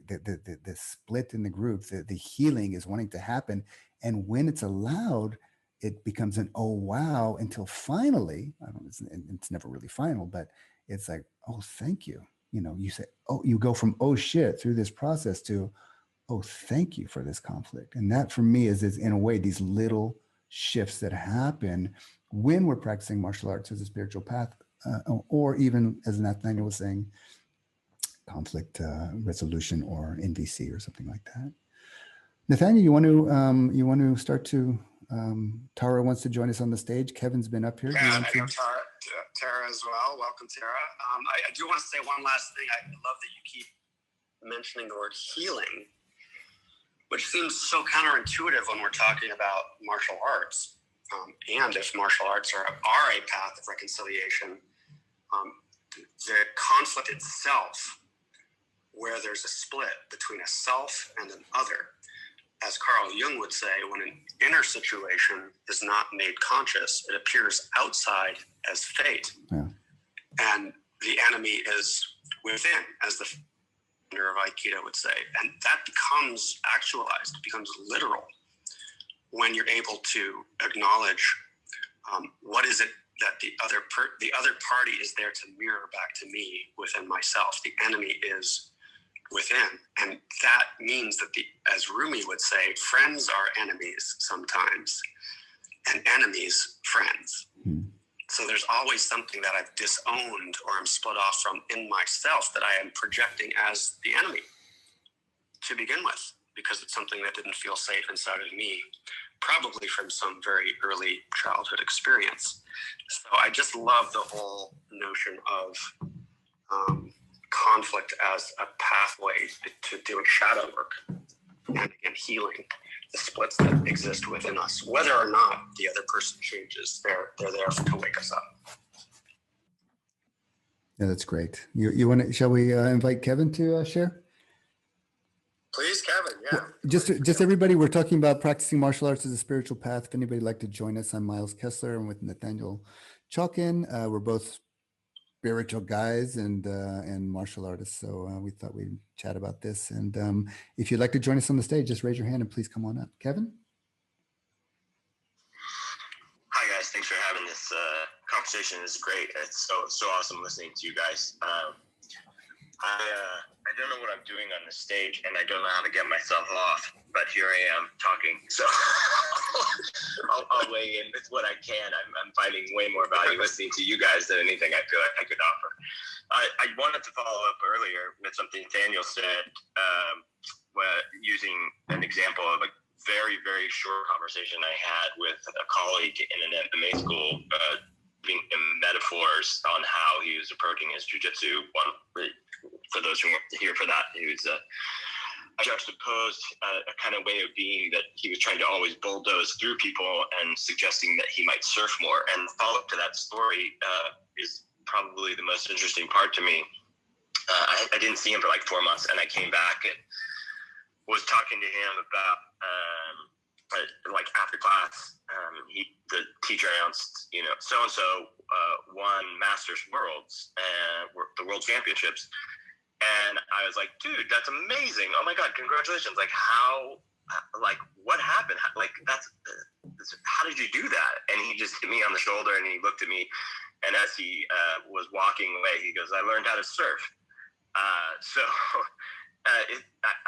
split in the group, the healing is wanting to happen. And when it's allowed, it becomes an oh wow, until finally, it's never really final, but it's like, oh, thank you. You say, oh, you go from oh shit through this process to, oh, thank you for this conflict. And that for me is in a way, these little shifts that happen when we're practicing martial arts as a spiritual path, or even, as Nathaniel was saying, conflict resolution or NVC or something like that. Nathaniel, you want to start to, Tara wants to join us on the stage. Kevin's been up here. Yeah, I know Tara as well. Welcome, Tara. I do want to say one last thing. I love that you keep mentioning the word healing, which seems so counterintuitive when we're talking about martial arts. And if martial arts are a path of reconciliation, the conflict itself, where there's a split between a self and an other, as Carl Jung would say, when an inner situation is not made conscious, it appears outside as fate. Yeah. And the enemy is within, as the founder of Aikido would say. And that becomes actualized, it becomes literal, when you're able to acknowledge what is it that the other party is there to mirror back to me within myself. The enemy is within. And that means that, as Rumi would say, friends are enemies sometimes, and enemies friends. Mm-hmm. So there's always something that I've disowned or I'm split off from in myself that I am projecting as the enemy to begin with, because it's something that didn't feel safe inside of me, probably from some very early childhood experience. So I just love the whole notion of conflict as a pathway to doing shadow work and again healing the splits that exist within us, whether or not the other person changes. They're there to wake us up. Yeah, that's great. You want to? Shall we invite Kevin to share? Please, Kevin. Yeah. Well, just everybody. We're talking about practicing martial arts as a spiritual path. If anybody would like to join us, I'm Miles Kessler. I'm with Nathaniel Chawkin. We're both spiritual guys and martial artists. So we thought we'd chat about this. And if you'd like to join us on the stage, just raise your hand and please come on up. Kevin? Hi, guys. Thanks for having this conversation. It's great. It's so awesome listening to you guys. I don't know what I'm doing on the stage, and I don't know how to get myself off, but here I am talking, so I'll weigh in with what I can. I'm finding way more value listening to you guys than anything I feel like I could offer. I wanted to follow up earlier with something Nathaniel said, using an example of a very, very short conversation I had with a colleague in an MMA school, giving him metaphors on how he was approaching his jiu-jitsu. For those who weren't here for that, he was juxtaposed a kind of way of being that he was trying to always bulldoze through people and suggesting that he might surf more. And the follow-up to that story is probably the most interesting part to me. I didn't see him for like 4 months, and I came back and was talking to him about like after class, the teacher announced, so-and-so won Masters Worlds and the World Championships. And I was like, dude, that's amazing. Oh my God, congratulations. Like what happened? How did you do that? And he just hit me on the shoulder and he looked at me. And as he was walking away, he goes, I learned how to surf. I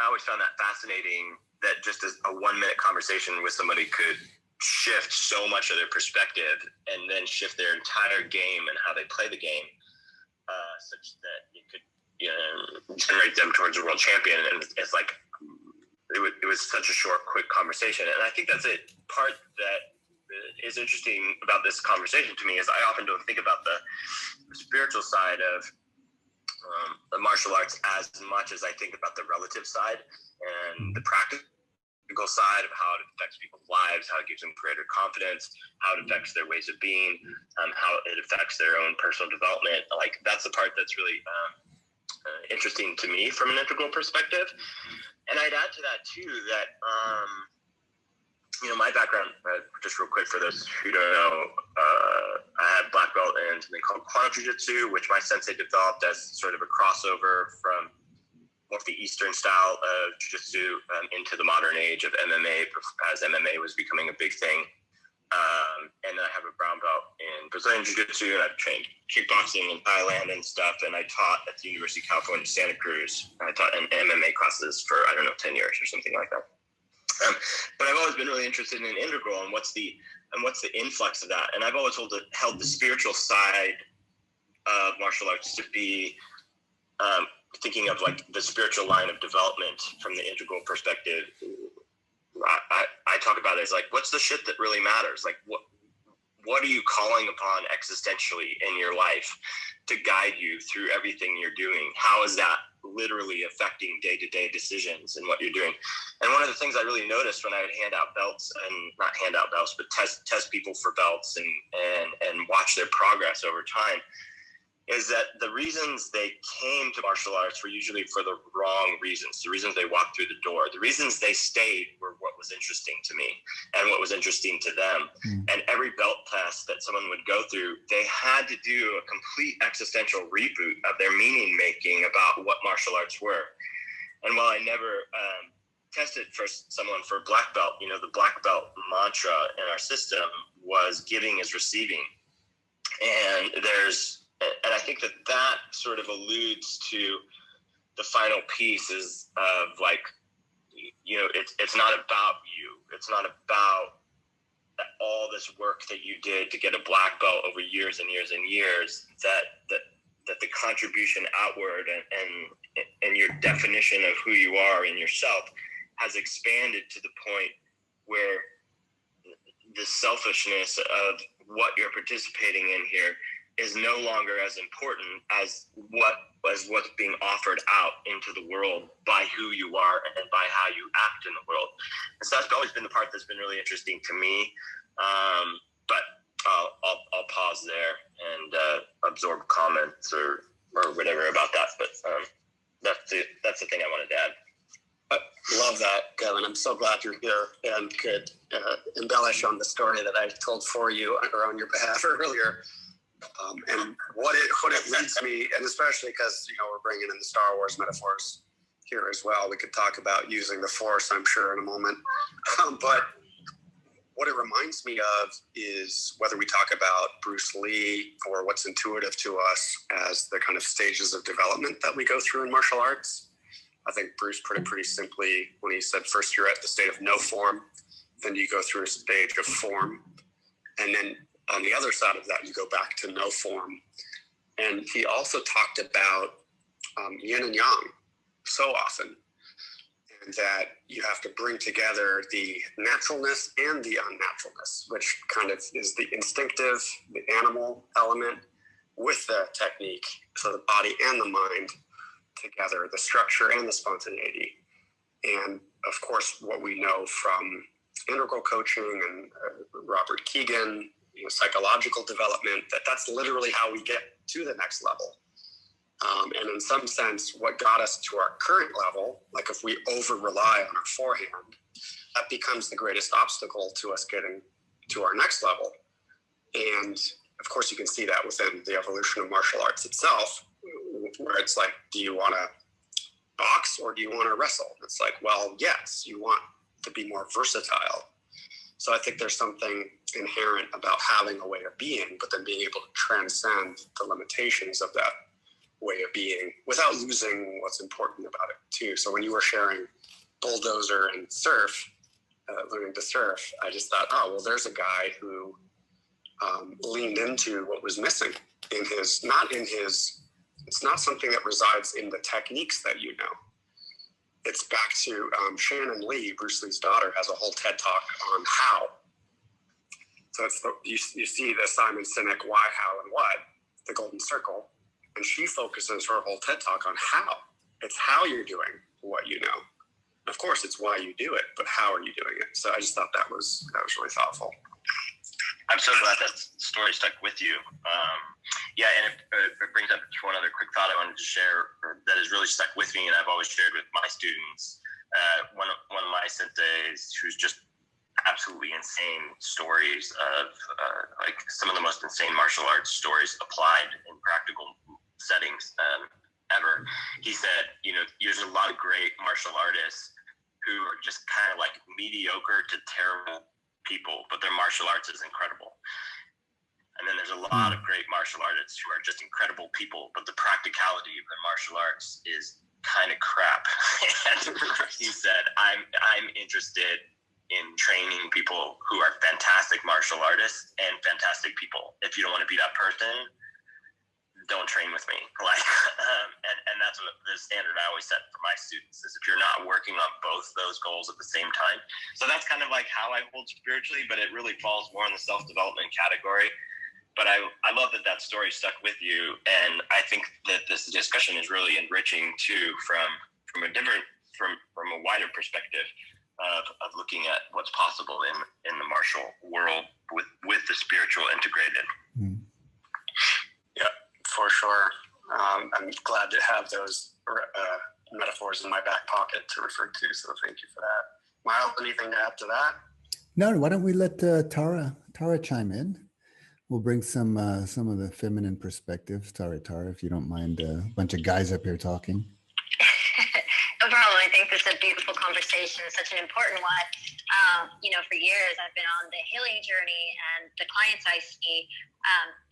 always found that fascinating, that just as a 1-minute conversation with somebody could shift so much of their perspective and then shift their entire game and how they play the game, such that it could generate them towards a world champion. And it's like, it was such a short, quick conversation. And I think that's a part that is interesting about this conversation to me, is I often don't think about the spiritual side of the martial arts as much as I think about the relative side and the practical side of how it affects people's lives, how it gives them greater confidence, how it affects their ways of being, how it affects their own personal development. Like, that's the part that's really interesting to me from an integral perspective. And I'd add to that too that my background, just real quick for those who don't know, I had black belt in something called quantum jiu-jitsu, which my sensei developed as sort of a crossover from more of the Eastern style of jiu-jitsu into the modern age of MMA, as MMA was becoming a big thing. And then I have a brown belt in Brazilian jiu-jitsu, and I've trained kickboxing in Thailand and stuff. And I taught at the University of California, Santa Cruz. I taught in MMA classes for, 10 years or something like that. But I've always been really interested in integral and what's the influx of that. And I've always held the spiritual side of martial arts to be thinking of like the spiritual line of development from the integral perspective. I talk about it as like, what's the shit that really matters? Like, what are you calling upon existentially in your life to guide you through everything you're doing? How is that literally affecting day-to-day decisions and what you're doing? And one of the things I really noticed when I would hand out belts, and not hand out belts, but test people for belts and watch their progress over time, is that the reasons they came to martial arts were usually for the wrong reasons. The reasons they walked through the door, the reasons they stayed were what was interesting to me and what was interesting to them. And every belt test that someone would go through, they had to do a complete existential reboot of their meaning making about what martial arts were. And while I never tested for someone for black belt, the black belt mantra in our system was giving is receiving. And I think that sort of alludes to the final piece of like, it's not about you. It's not about all this work that you did to get a black belt over years and years and years, that the contribution outward and your definition of who you are in yourself has expanded to the point where the selfishness of what you're participating in here is no longer as important as what's being offered out into the world by who you are and by how you act in the world. And so that's always been the part that's been really interesting to me. But I'll pause there and absorb comments or whatever about that. But that's the thing I wanted to add. I love that, Kevin. I'm so glad you're here and could embellish on the story that I told for you or on your behalf earlier. And what it leads me, and especially because, we're bringing in the Star Wars metaphors here as well. We could talk about using the Force, I'm sure, in a moment. But what it reminds me of is whether we talk about Bruce Lee or what's intuitive to us as the kind of stages of development that we go through in martial arts. I think Bruce put it pretty simply when he said first you're at the state of no form, then you go through a stage of form, and then on the other side of that you go back to no form. And he also talked about yin and yang so often, and that you have to bring together the naturalness and the unnaturalness, which kind of is the instinctive, the animal element with the technique. So the body and the mind together, the structure and the spontaneity. And of course, what we know from integral coaching and Robert Keegan, psychological development, that's literally how we get to the next level. And in some sense, what got us to our current level, like if we over rely on our forehand, that becomes the greatest obstacle to us getting to our next level. And of course, you can see that within the evolution of martial arts itself, where it's like, do you want to box or do you want to wrestle? It's like, well, yes, you want to be more versatile. So I think there's something inherent about having a way of being, but then being able to transcend the limitations of that way of being without losing what's important about it too. So when you were sharing bulldozer and surf, learning to surf, I just thought, oh, well, there's a guy who leaned into what was missing in his, it's not something that resides in the techniques that you know. It's back to Shannon Lee, Bruce Lee's daughter, has a whole TED talk on how. So it's you see the Simon Sinek why, how, and what, the golden circle. And she focuses her whole TED talk on how. It's how you're doing what you know. Of course, it's why you do it, but how are you doing it? So I just thought that was really thoughtful. I'm so glad that story stuck with you. And it brings up one other quick thought I wanted to share that has really stuck with me, and I've always shared with my students. One of my senseis, who's just absolutely insane stories of like some of the most insane martial arts stories applied in practical settings ever. He said, there's a lot of great martial artists who are just kind of like mediocre to terrible people, but their martial arts is incredible. And then there's a lot of great martial artists who are just incredible people, but the practicality of their martial arts is kind of crap. And he said, I'm interested in training people who are fantastic martial artists and fantastic people. If you don't want to be that person, don't train with me. And that's what the standard I always set for my students is if you're not working on both those goals at the same time. So that's kind of like how I hold spiritually, but it really falls more in the self-development category. But I love that story stuck with you, and I think that this discussion is really enriching too from a wider perspective of looking at what's possible in the martial world with the spiritual integrated. Yeah, for sure. I'm glad to have those metaphors in my back pocket to refer to. So thank you for that. Miles, anything to add to that? No, why don't we let Tara chime in? We'll bring some of the feminine perspectives. Tara, if you don't mind, a bunch of guys up here talking. No problem. I think this is a beautiful conversation, such an important one. For years I've been on the healing journey, and the clients I see,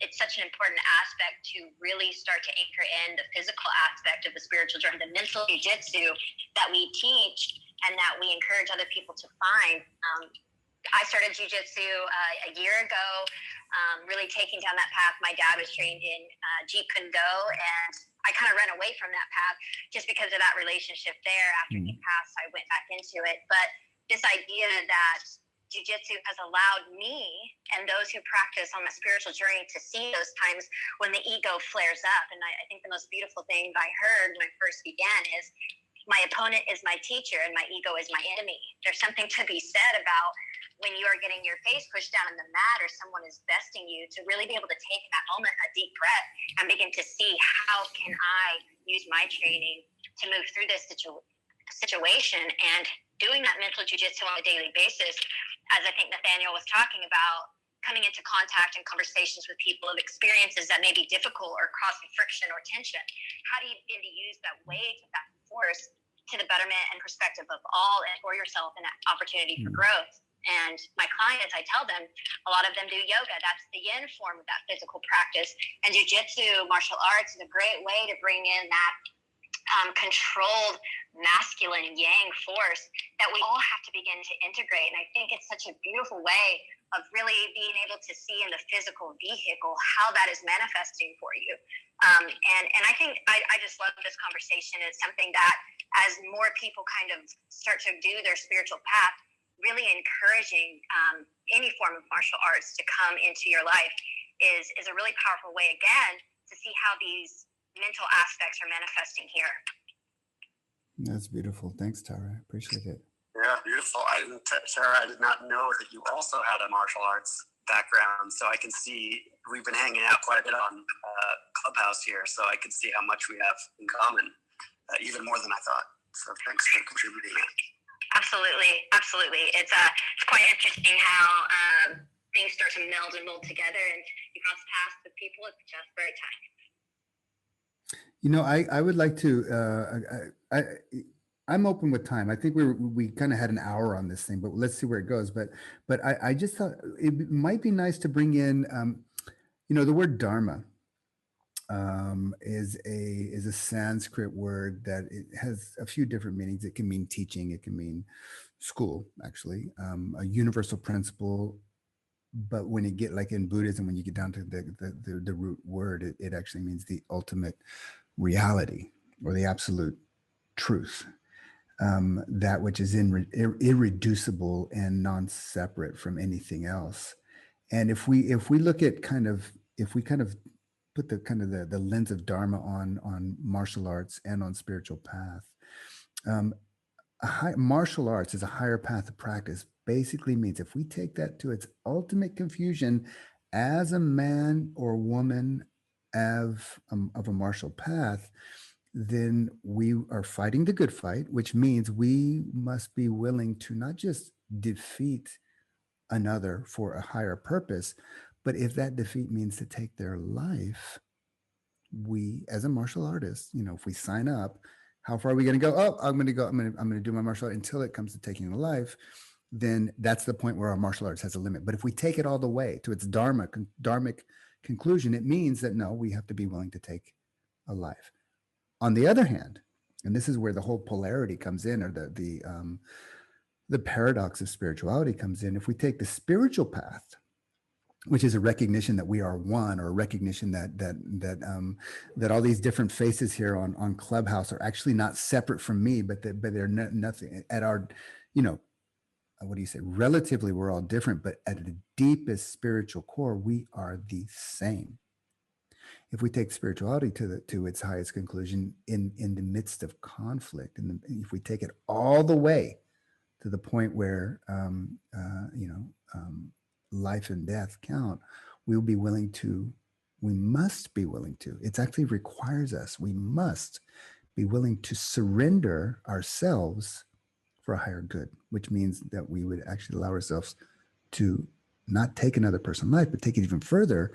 it's such an important aspect to really start to anchor in the physical aspect of the spiritual journey, the mental jiu-jitsu that we teach and that we encourage other people to find. I started jiu-jitsu a year ago, really taking down that path. My dad was trained in Jeet Kune Do, and I kind of ran away from that path just because of that relationship there. After he passed, I went back into it. But this idea that jiu-jitsu has allowed me and those who practice on the spiritual journey to see those times when the ego flares up. And I think the most beautiful thing I heard when I first began is, my opponent is my teacher and my ego is my enemy. There's something to be said about when you are getting your face pushed down in the mat or someone is besting you, to really be able to take that moment, a deep breath, and begin to see how can I use my training to move through this situation. And doing that mental jiu-jitsu on a daily basis, as I think Nathaniel was talking about, coming into contact and conversations with people of experiences that may be difficult or causing friction or tension. How do you begin to use that weight of that force to the betterment and perspective of all and for yourself, and that opportunity for growth? And my clients, I tell them, a lot of them do yoga. That's the yin form of that physical practice. And jiu-jitsu, martial arts, is a great way to bring in that controlled masculine yang force that we all have to begin to integrate. And I think it's such a beautiful way of really being able to see in the physical vehicle how that is manifesting for you. And I think I just love this conversation. It's something that as more people kind of start to do their spiritual path, really encouraging any form of martial arts to come into your life is a really powerful way, again, to see how these mental aspects are manifesting here. That's beautiful. Thanks, Tara. I appreciate it. Yeah, beautiful. Sarah, I did not know that you also had a martial arts background, so I can see we've been hanging out quite a bit on Clubhouse here, so I can see how much we have in common, even more than I thought. So thanks for contributing that. Absolutely. It's quite interesting how things start to meld and mold together, and you cross paths with people at just the right time. You know, I would like to, I'm open with time. I think we kind of had an hour on this thing, but let's see where it goes. But I just thought it might be nice to bring in, the word dharma is a Sanskrit word that it has a few different meanings. It can mean teaching. It can mean school, actually, a universal principle. But when you get, like in Buddhism, when you get down to the root word, it actually means the ultimate reality or the absolute truth, that which is irreducible and non-separate from anything else. And if we look at if we put the lens of Dharma on martial arts and on spiritual path, martial arts is a higher path of practice. Basically means if we take that to its ultimate confusion as a man or woman of a martial path, then we are fighting the good fight, which means we must be willing to not just defeat another for a higher purpose, but if that defeat means to take their life, we, as a martial artist, if we sign up, how far are we going to go? Oh, I'm going to do my martial art until it comes to taking a life. Then that's the point where our martial arts has a limit. But if we take it all the way to its dharmic conclusion, it means that no, we have to be willing to take a life. On the other hand, and this is where the whole polarity comes in, or the paradox of spirituality comes in. If we take the spiritual path, which is a recognition that we are one, or a recognition that all these different faces here on Clubhouse are actually not separate from me, but they're nothing at our, what do you say? Relatively, we're all different, but at the deepest spiritual core, we are the same. If we take spirituality to its highest conclusion in the midst of conflict, and if we take it all the way to the point where life and death count, we must be willing to. It actually requires us. We must be willing to surrender ourselves for a higher good, which means that we would actually allow ourselves to not take another person's life, but take it even further,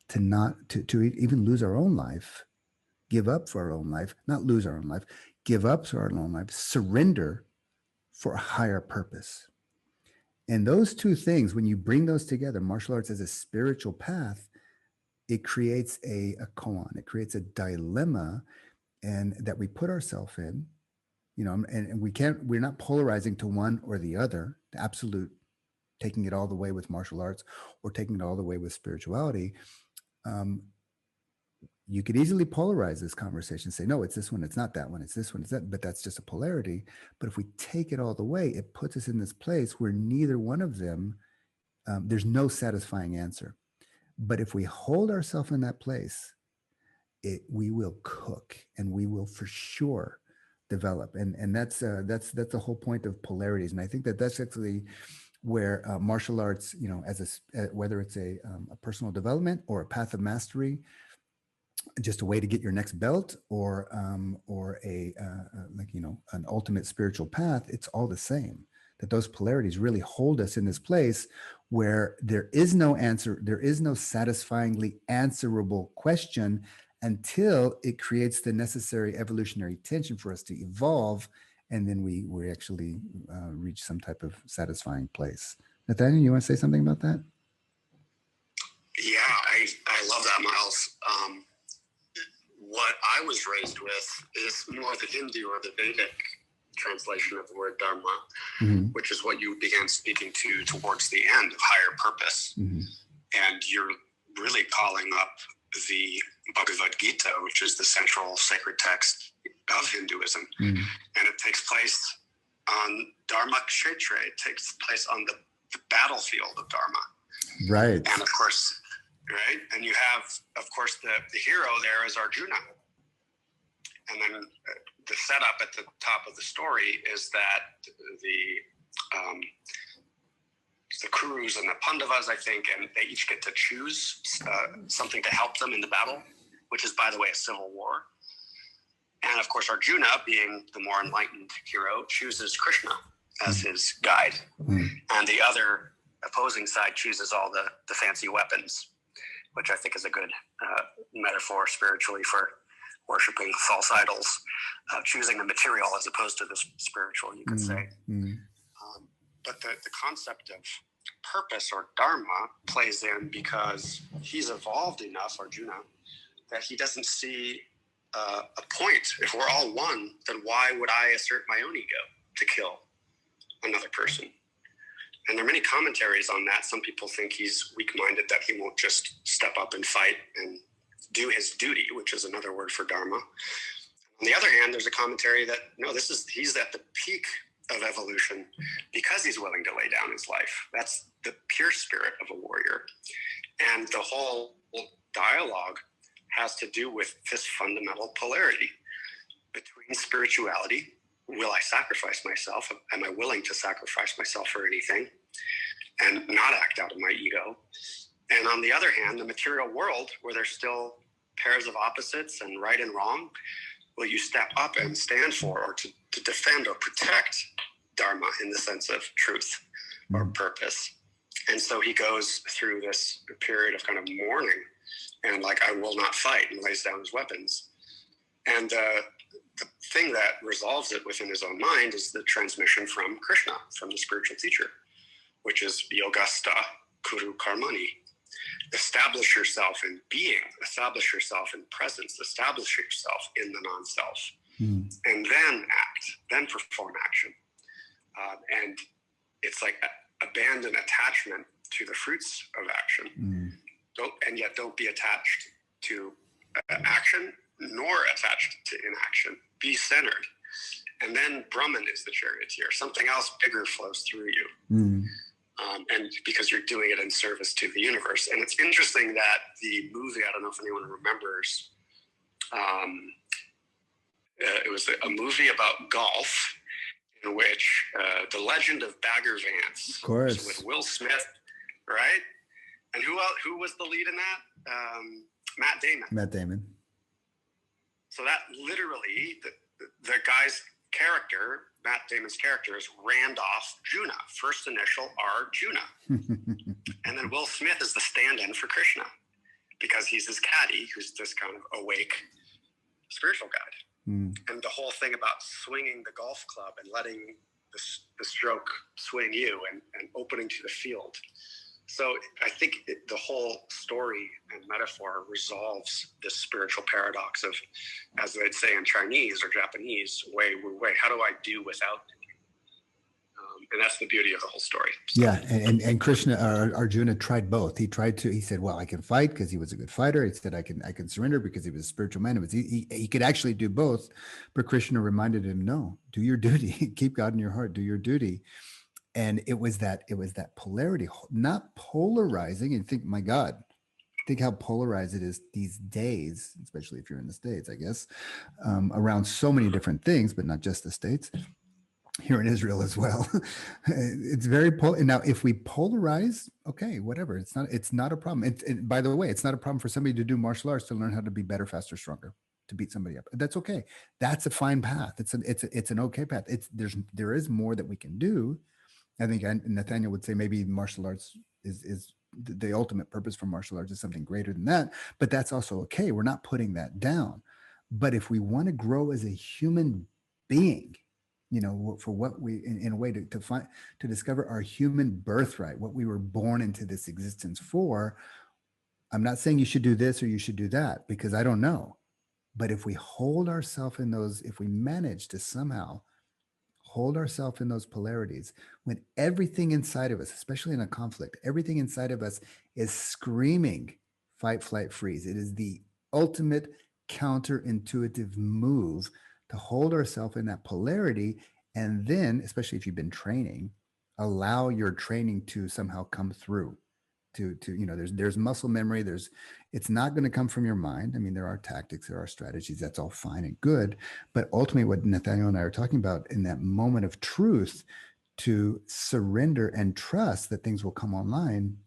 to even lose our own life, give up for our own life, not lose our own life, give up for our own life, surrender for a higher purpose. And those two things, when you bring those together, martial arts as a spiritual path, it creates a koan, it creates a dilemma, and that we put ourselves in, and we're not polarizing to one or the other, the absolute, taking it all the way with martial arts or taking it all the way with spirituality. You could easily polarize this conversation, say, no, it's this one, it's not that one, it's this one, it's that, but that's just a polarity. But if we take it all the way, it puts us in this place where neither one of them, there's no satisfying answer. But if we hold ourselves in that place, we will cook, and we will for sure develop. And that's the whole point of polarities. And I think that's actually where martial arts, whether it's a personal development or a path of mastery, just a way to get your next belt, or an ultimate spiritual path, it's all the same. That those polarities really hold us in this place where there is no answer, there is no satisfyingly answerable question until it creates the necessary evolutionary tension for us to evolve, and then we actually reach some type of satisfying place. Nathaniel, you want to say something about that? Yeah, I love that, Miles. What I was raised with is more the Hindu or the Vedic translation of the word dharma, which is what you began speaking to towards the end of higher purpose. And you're really calling up the Bhagavad-Gita, which is the central sacred text of Hinduism. And it takes place on Dharma Kshetra. It takes place on the battlefield of Dharma. Right. And of course, right? And you have, of course, the hero there is Arjuna. And then the setup at the top of the story is that the Kurus and the Pandavas, I think, and they each get to choose something to help them in the battle, which is, by the way, a civil war. And of course, Arjuna, being the more enlightened hero, chooses Krishna as his guide. And the other opposing side chooses all the fancy weapons, which I think is a good metaphor spiritually for worshiping false idols, choosing the material as opposed to the spiritual, you could say. But the concept of purpose or dharma plays in because he's evolved enough, Arjuna, that he doesn't see a point. If we're all one, then why would I assert my own ego to kill another person? And there are many commentaries on that. Some people think he's weak-minded, that he won't just step up and fight and do his duty, which is another word for dharma. On the other hand, there's a commentary that, no, he's at the peak of evolution because he's willing to lay down his life. That's the pure spirit of a warrior. And the whole dialogue has to do with this fundamental polarity between spirituality. Will I sacrifice myself? Am I willing to sacrifice myself for anything and not act out of my ego? And on the other hand, the material world, where there's still pairs of opposites and right and wrong, will you step up and stand for or to defend or protect dharma in the sense of truth or purpose? And so he goes through this period of kind of mourning and like, I will not fight, and lays down his weapons. And the thing that resolves it within his own mind is the transmission from Krishna, from the spiritual teacher, which is yogastha kuru karmani. Establish yourself in being, establish yourself in presence, establish yourself in the non-self, and then act, then perform action. And it's like abandon attachment to the fruits of action. Don't be attached to action, nor attached to inaction. Be centered. And then Brahman is the charioteer. Something else bigger flows through you. And because you're doing it in service to the universe. And it's interesting that the movie, I don't know if anyone remembers, it was a movie about golf in which The Legend of Bagger Vance, of course, with Will Smith, right? And who was the lead in that? Matt Damon. So that literally, the guy's character, Matt Damon's character, is Randolph Juna, first initial Arjuna. And then Will Smith is the stand-in for Krishna because he's his caddy, who's this kind of awake spiritual guide. And the whole thing about swinging the golf club and letting the stroke swing you and opening to the field. So I think the whole story and metaphor resolves this spiritual paradox of, as they'd say in Chinese or Japanese, wei wu wei. How do I do without? And that's the beauty of the whole story. So. Yeah, and Krishna, Arjuna tried both. He said, well, I can fight because he was a good fighter. He said, I can surrender because he was a spiritual man. He could actually do both. But Krishna reminded him, no, do your duty. Keep God in your heart. Do your duty. And it was that polarity, not polarizing. And think, my God, think how polarized it is these days, especially if you're in the States, I guess, around so many different things, but not just the States. Here in Israel as well. It's very now if we polarize, okay, whatever, it's not a problem. By the way, it's not a problem for somebody to do martial arts to learn how to be better, faster, stronger, to beat somebody up. That's okay. That's a fine path. It's an okay path. There is more that we can do. I think Nathaniel would say maybe martial arts is the ultimate purpose for martial arts is something greater than that, but that's also okay. We're not putting that down. But if we want to grow as a human being, for what we, in a way to discover our human birthright, what we were born into this existence for. I'm not saying you should do this or you should do that, because I don't know. But if we hold ourselves in those, if we manage to somehow hold ourselves in those polarities, when everything inside of us, especially in a conflict, everything inside of us is screaming fight, flight, freeze. It is the ultimate counterintuitive move to hold ourselves in that polarity. And then, especially if you've been training, allow your training to somehow come through. There's muscle memory. It's not going to come from your mind. I mean, there are tactics, there are strategies. That's all fine and good. But ultimately, what Nathaniel and I are talking about in that moment of truth, to surrender and trust that things will come online,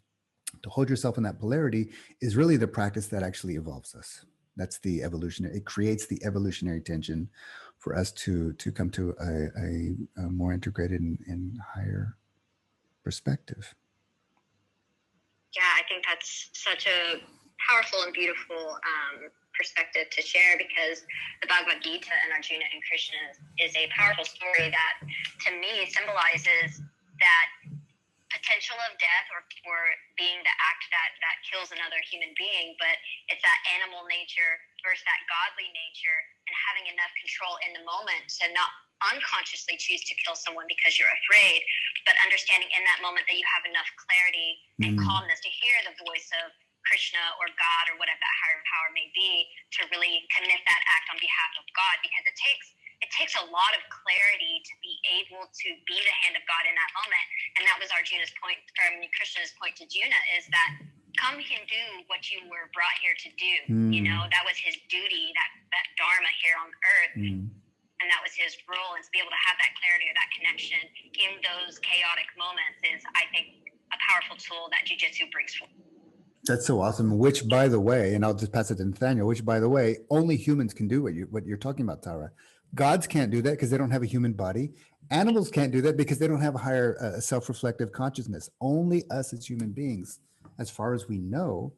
to hold yourself in that polarity, is really the practice that actually evolves us. That's the evolutionary. It creates the evolutionary tension for us to come to a more integrated and higher perspective. Yeah, I think that's such a powerful and beautiful perspective to share, because the Bhagavad-Gita and Arjuna and Krishna is a powerful story that, to me, symbolizes that potential of death or being the act that kills another human being, but it's that animal nature versus that godly nature, and having enough control in the moment to not unconsciously choose to kill someone because you're afraid, but understanding in that moment that you have enough clarity and calmness to hear the voice of Krishna or God or whatever that higher power may be, to really commit that act on behalf of God, because it takes a lot of clarity to be able to be the hand of God in that moment. And that was Krishna's point to Juna, is that come and do what you were brought here to do. That was his duty, that dharma here on earth. And that was his role, and to be able to have that clarity or that connection in those chaotic moments is, I think, a powerful tool that jiu-jitsu brings forth. That's so awesome. Which, by the way, and I'll just pass it to Nathaniel, which, by the way, only humans can do what you're talking about, Tara. Gods can't do that because they don't have a human body. Animals can't do that because they don't have a higher self-reflective consciousness. Only us as human beings, as far as we know,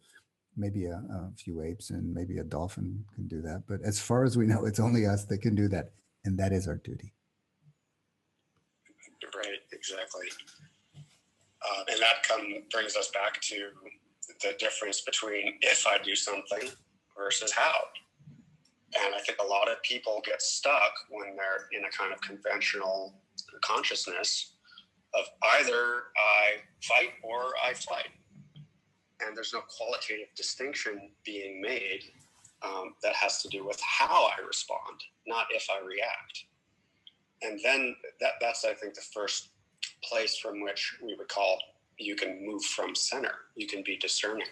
maybe a few apes and maybe a dolphin can do that. But as far as we know, it's only us that can do that. And that is our duty. Right, exactly. And that brings us back to the difference between if I do something versus how. And I think a lot of people get stuck when they're in a kind of conventional consciousness of either I fight or I flight. And there's no qualitative distinction being made that has to do with how I respond, not if I react. And then that's, I think, the first place from which we would call you can move from center. You can be discerning.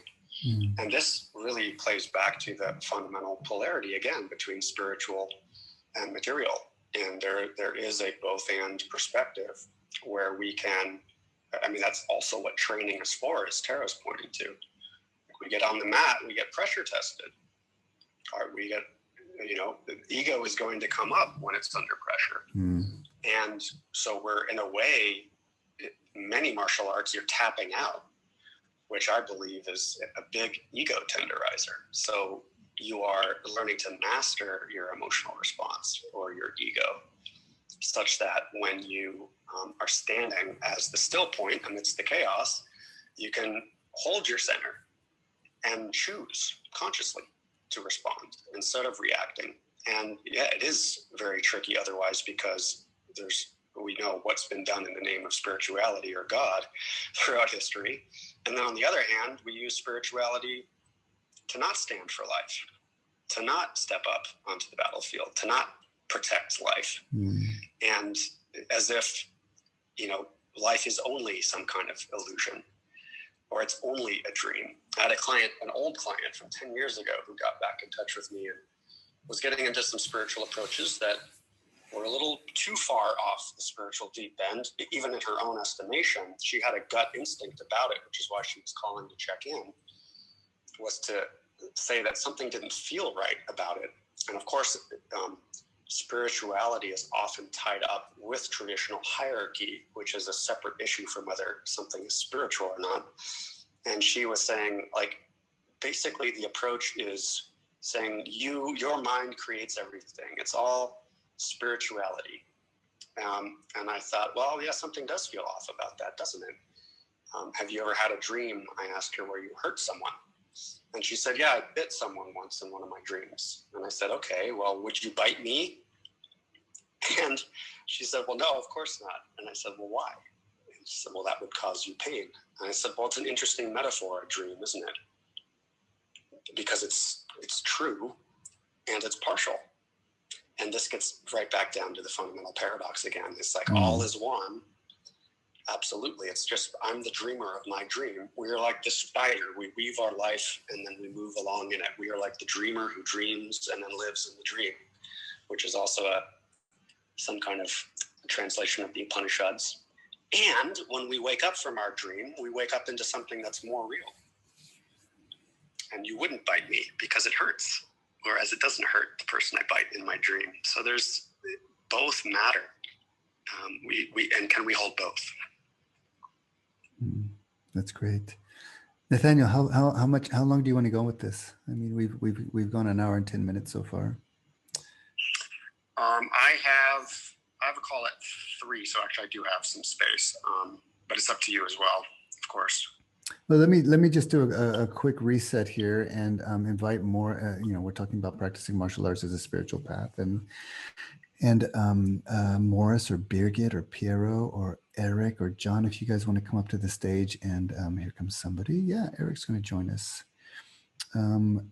And this really plays back to the fundamental polarity, again, between spiritual and material. And there is a both-and perspective where we can, that's also what training is for, as Tara's pointing to. We get on the mat, we get pressure tested. We get, the ego is going to come up when it's under pressure. And so we're, in a way, many martial arts, you're tapping out, which I believe is a big ego tenderizer. So you are learning to master your emotional response or your ego, such that when you are standing as the still point amidst the chaos, you can hold your center and choose consciously to respond instead of reacting. And yeah, it is very tricky otherwise, because we know what's been done in the name of spirituality or God throughout history. And then on the other hand, we use spirituality to not stand for life, to not step up onto the battlefield, to not protect life. And as if, life is only some kind of illusion, or it's only a dream. I had an old client from 10 years ago who got back in touch with me and was getting into some spiritual approaches that were a little too far off the spiritual deep end. Even in her own estimation, she had a gut instinct about it, which is why she was calling to check in, was to say that something didn't feel right about it. And of course, spirituality is often tied up with traditional hierarchy, which is a separate issue from whether something is spiritual or not. And she was saying, basically the approach is saying your mind creates everything. It's all spirituality. And I thought, well, yeah, something does feel off about that, doesn't it? Have you ever had a dream, I asked her, where you hurt someone? And she said, yeah, I bit someone once in one of my dreams. And I said, okay, well, would you bite me? And she said, well, no, of course not. And I said, well, why? And she said, well, that would cause you pain. And I said, well, it's an interesting metaphor, a dream, isn't it? Because it's true and it's partial. And this gets right back down to the fundamental paradox again. It's like all is one. Absolutely. It's just, I'm the dreamer of my dream. We are like the spider. We weave our life and then we move along in it. We are like the dreamer who dreams and then lives in the dream, which is also some kind of translation of the Upanishads. And when we wake up from our dream, we wake up into something that's more real. And you wouldn't bite me because it hurts, whereas it doesn't hurt the person I bite in my dream. So there's both matter. And can we hold both? That's great. Nathaniel, how long do you want to go with this? I mean, we've gone an hour and 10 minutes so far. I have a call at 3, so actually I do have some space. But it's up to you as well, of course. Well, let me just do a quick reset here and invite more. We're talking about practicing martial arts as a spiritual path, and Morris or Birgit or Piero or Eric or John, if you guys want to come up to the stage, and here comes somebody. Yeah, Eric's going to join us.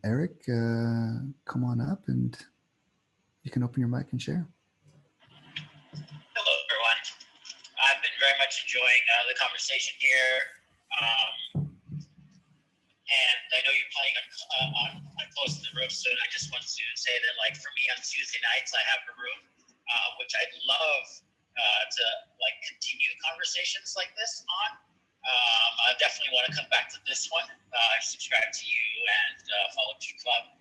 Eric, come on up and you can open your mic and share. Hello, everyone. I've been very much enjoying the conversation here. And I know you're planning on closing the room soon. I just want to say that, like, for me on Tuesday nights, I have a room, which I'd love to, like, continue conversations like this on. I definitely want to come back to this one. I subscribe to you and follow Q Club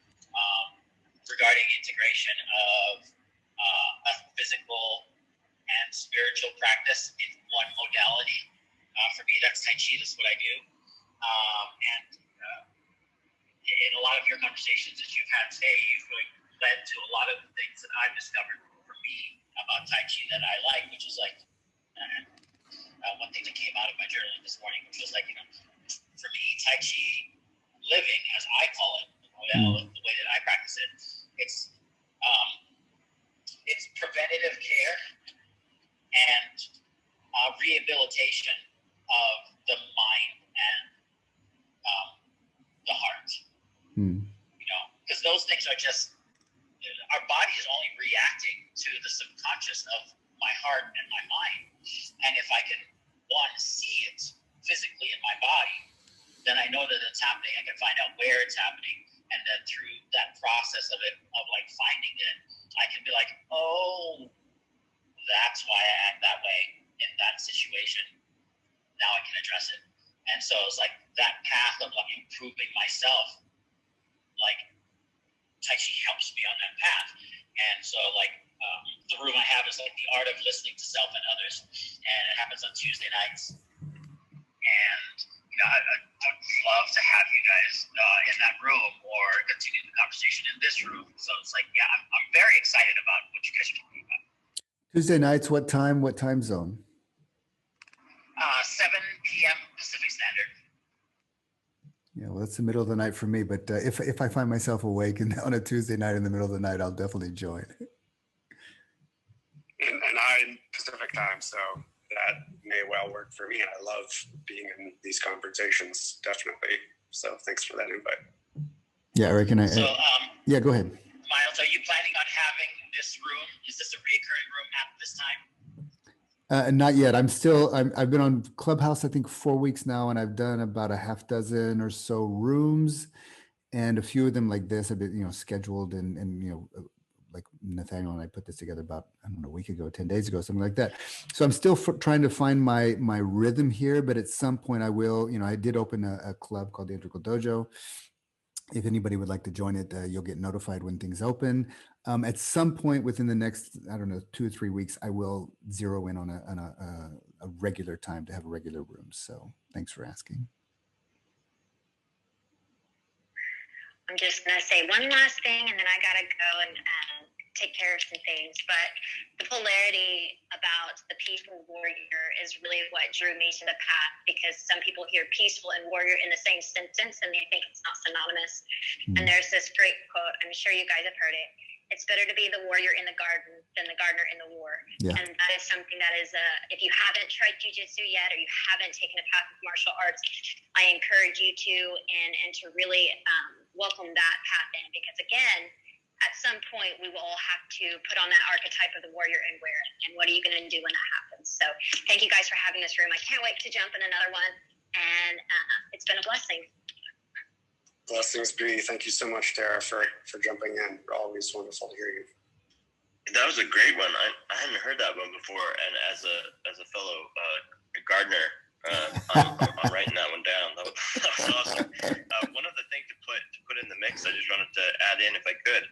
regarding integration of a physical and spiritual practice in one modality. For me, that's Tai Chi. That's what I do. And in a lot of your conversations that you've had today, you've really led to a lot of the things that I've discovered for me about Tai Chi that I like, which is like one thing that came out of my journaling this morning, which was like, for me, Tai Chi living, as I call it, the way that I practice it, it's preventative care and rehabilitation of the mind and the heart. Because those things are just, our body is only reacting to the subconscious of my heart and my mind. And if I can, one, see it physically in my body, then I know that it's happening. I can find out where it's happening. And then through that process of it, of like finding it, I can be like, oh, that's why I act that way in that situation. Now I can address it. And so it's like that path of like improving myself, like Tai Chi helps me on that path. And so like the room I have is like the art of listening to self and others. And it happens on Tuesday nights. And I'd love to have you guys in that room or continue the conversation in this room. So it's like, yeah, I'm very excited about what you guys are talking about. Tuesday nights, what time zone? 7 p.m. Pacific Standard. Yeah, well, it's the middle of the night for me, but if I find myself awake on a Tuesday night in the middle of the night, I'll definitely join. And I'm Pacific time, so that may well work for me. And I love being in these conversations, definitely. So thanks for that invite. Yeah, Eric, yeah, go ahead. Miles, are you planning on having this room? Is this a reoccurring room at this time? Not yet. I've been on Clubhouse, I think 4 weeks now, and I've done about a half dozen or so rooms, and a few of them like this have been, scheduled and like Nathaniel and I put this together about, a week ago, 10 days ago, something like that. So I'm still trying to find my rhythm here, but at some point I will, I did open a club called the Integral Dojo. If anybody would like to join it, you'll get notified when things open. At some point within the next, 2 or 3 weeks, I will zero in on a regular time to have a regular room. So thanks for asking. I'm just going to say one last thing, and then I got to go and take care of some things. But the polarity about the peaceful warrior is really what drew me to the path, because some people hear peaceful and warrior in the same sentence and they think it's not synonymous. And there's this great quote, I'm sure you guys have heard it: it's better to be the warrior in the garden than the gardener in the war. Yeah. And that is something that is, if you haven't tried jujitsu yet, or you haven't taken a path of martial arts, I encourage you to, and to really welcome that path in, because again, at some point we will all have to put on that archetype of the warrior and wear it. And what are you going to do when that happens? So thank you guys for having this room. I can't wait to jump in another one. And it's been a blessing. Blessings be. Thank you so much, Tara, for jumping in. Always wonderful to hear you. That was a great one. I hadn't heard that one before, and as a fellow gardener, I'm writing that one down. That was awesome. One other thing to put in the mix, I just wanted to add in, if I could.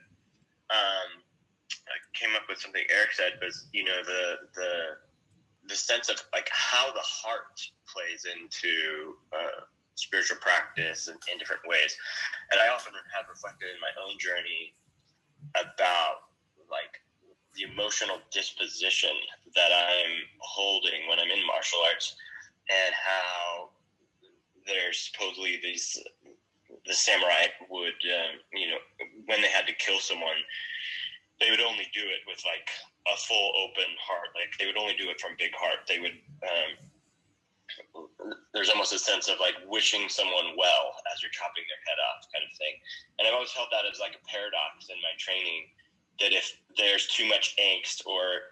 I came up with something Eric said, was, you know, the sense of like how the heart plays into spiritual practice in different ways. And I often have reflected in my own journey about like the emotional disposition that I'm holding when I'm in martial arts, and how there's supposedly the samurai would, you know, when they had to kill someone, they would only do it with like a full open heart. Like they would only do it from big heart. They would, there's almost a sense of like wishing someone well as you're chopping their head off, kind of thing. And I've always felt that as like a paradox in my training, that if there's too much angst, or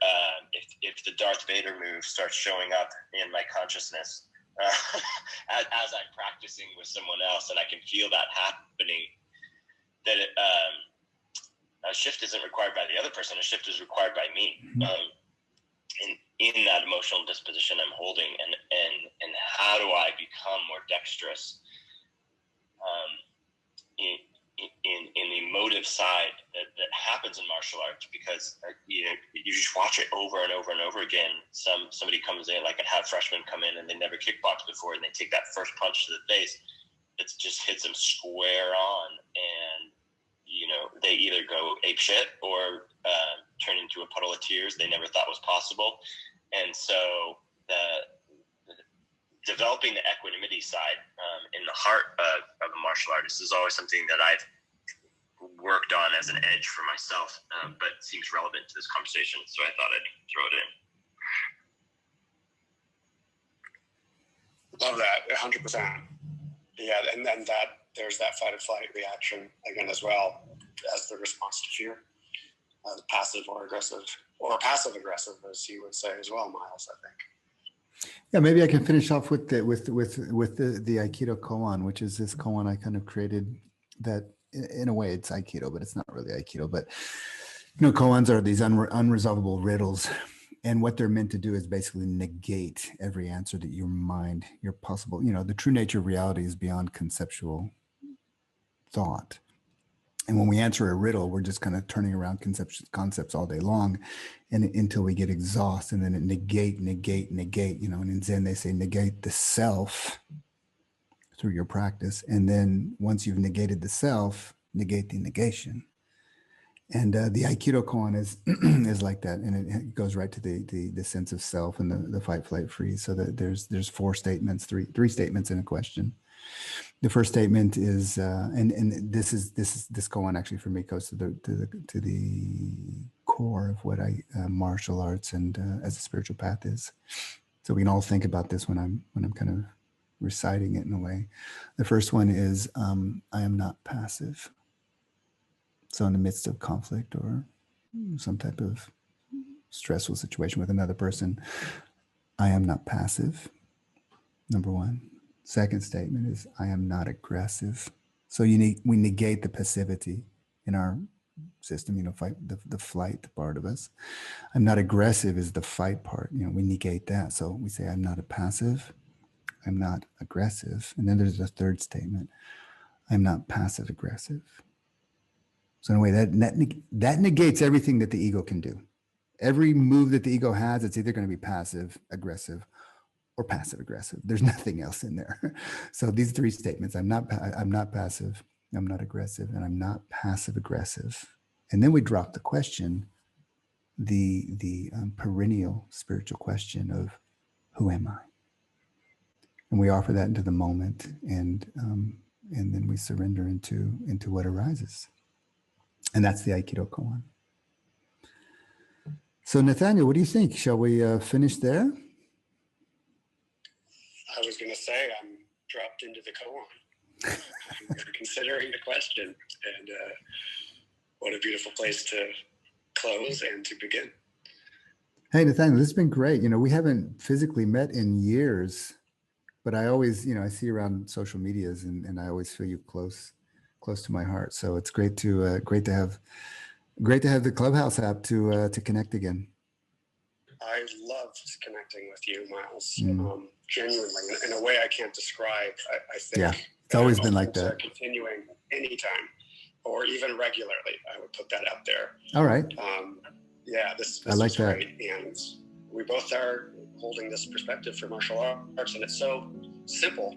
if the Darth Vader move starts showing up in my consciousness as I'm practicing with someone else, and I can feel that happening, that a shift isn't required by the other person. A shift is required by me. In that emotional disposition I'm holding, and how do I become more dexterous in the emotive side that happens in martial arts, because you know, you just watch it over and over and over again. Somebody comes in, like I had freshmen come in and they never kickboxed before, and they take that first punch to the face, it just hits them square on, and you know, they either go ape shit or turn into a puddle of tears they never thought was possible. And so developing the equanimity side in the heart of a martial artist is always something that I've worked on as an edge for myself, but seems relevant to this conversation, so I thought I'd throw it in. Love that, 100%. Yeah, and then there's that fight or flight reaction again as well as the response to fear, the passive or aggressive, or passive aggressive, as you would say as well, Miles, I think. Yeah, maybe I can finish off with the Aikido Koan, which is this koan I kind of created that in a way it's Aikido, but it's not really Aikido. But you know, koans are these unresolvable riddles, and what they're meant to do is basically negate every answer that your possible, you know, the true nature of reality is beyond conceptual thought. And when we answer a riddle, we're just kind of turning around concepts all day long, and until we get exhausted, and then it negate, you know, and in Zen they say negate the self through your practice. And then once you've negated the self, negate the negation. And the Aikido Koan is like that, and it goes right to the sense of self and the fight, flight, freeze. So that there's four statements, three statements in a question. The first statement is, and this koan actually for me goes to the core of what martial arts and as a spiritual path is. So we can all think about this when I'm kind of reciting it in a way. The first one is, I am not passive. So in the midst of conflict or some type of stressful situation with another person, I am not passive. Number one. Second statement is, I am not aggressive. So we negate the passivity in our system, you know, fight the flight part of us. I'm not aggressive is the fight part. You know, we negate that. So we say, I'm not a passive. I'm not aggressive. And then there's a third statement. I'm not passive aggressive. So in a way that negates everything that the ego can do. Every move that the ego has, it's either going to be passive aggressive or passive aggressive. There's nothing else in there. So these three statements, I'm not passive, I'm not aggressive, and I'm not passive aggressive. And then we drop the question, the perennial spiritual question of, who am I? And we offer that into the moment, and then we surrender into what arises. And that's the Aikido Koan. So Nathaniel, what do you think? Shall we finish there? I was going to say I'm dropped into the koan. I'm considering the question, and what a beautiful place to close and to begin. Hey, Nathaniel, this has been great. We haven't physically met in years, but I always, I see you around social medias, and I always feel you close to my heart. So it's great to have the Clubhouse app to connect again. I loved connecting with you, Miles. Genuinely, in a way I can't describe. I think yeah, it's always been like that. Continuing anytime, or even regularly, I would put that out there. All right. Yeah, this I like is that. great, and we both are holding this perspective for martial arts, and it's so simple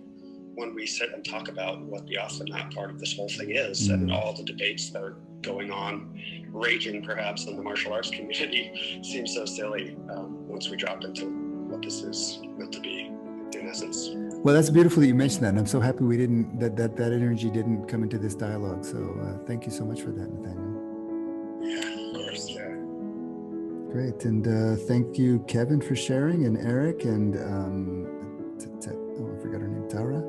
when we sit and talk about what the off and not part of this whole thing is, and all the debates that are going on, raging perhaps in the martial arts community, seems so silly once we drop into what this is meant to be in essence. Well, that's beautiful that you mentioned that, and I'm so happy we didn't that energy didn't come into this dialogue. So thank you so much for that, Nathaniel. Yeah, of course. Yeah. Great, and thank you, Kevin, for sharing, and Eric, and I forgot her name, Tara,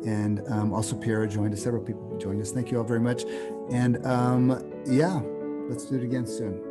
and also Piera joined us. Several people joined us. Thank you all very much, and yeah, let's do it again soon.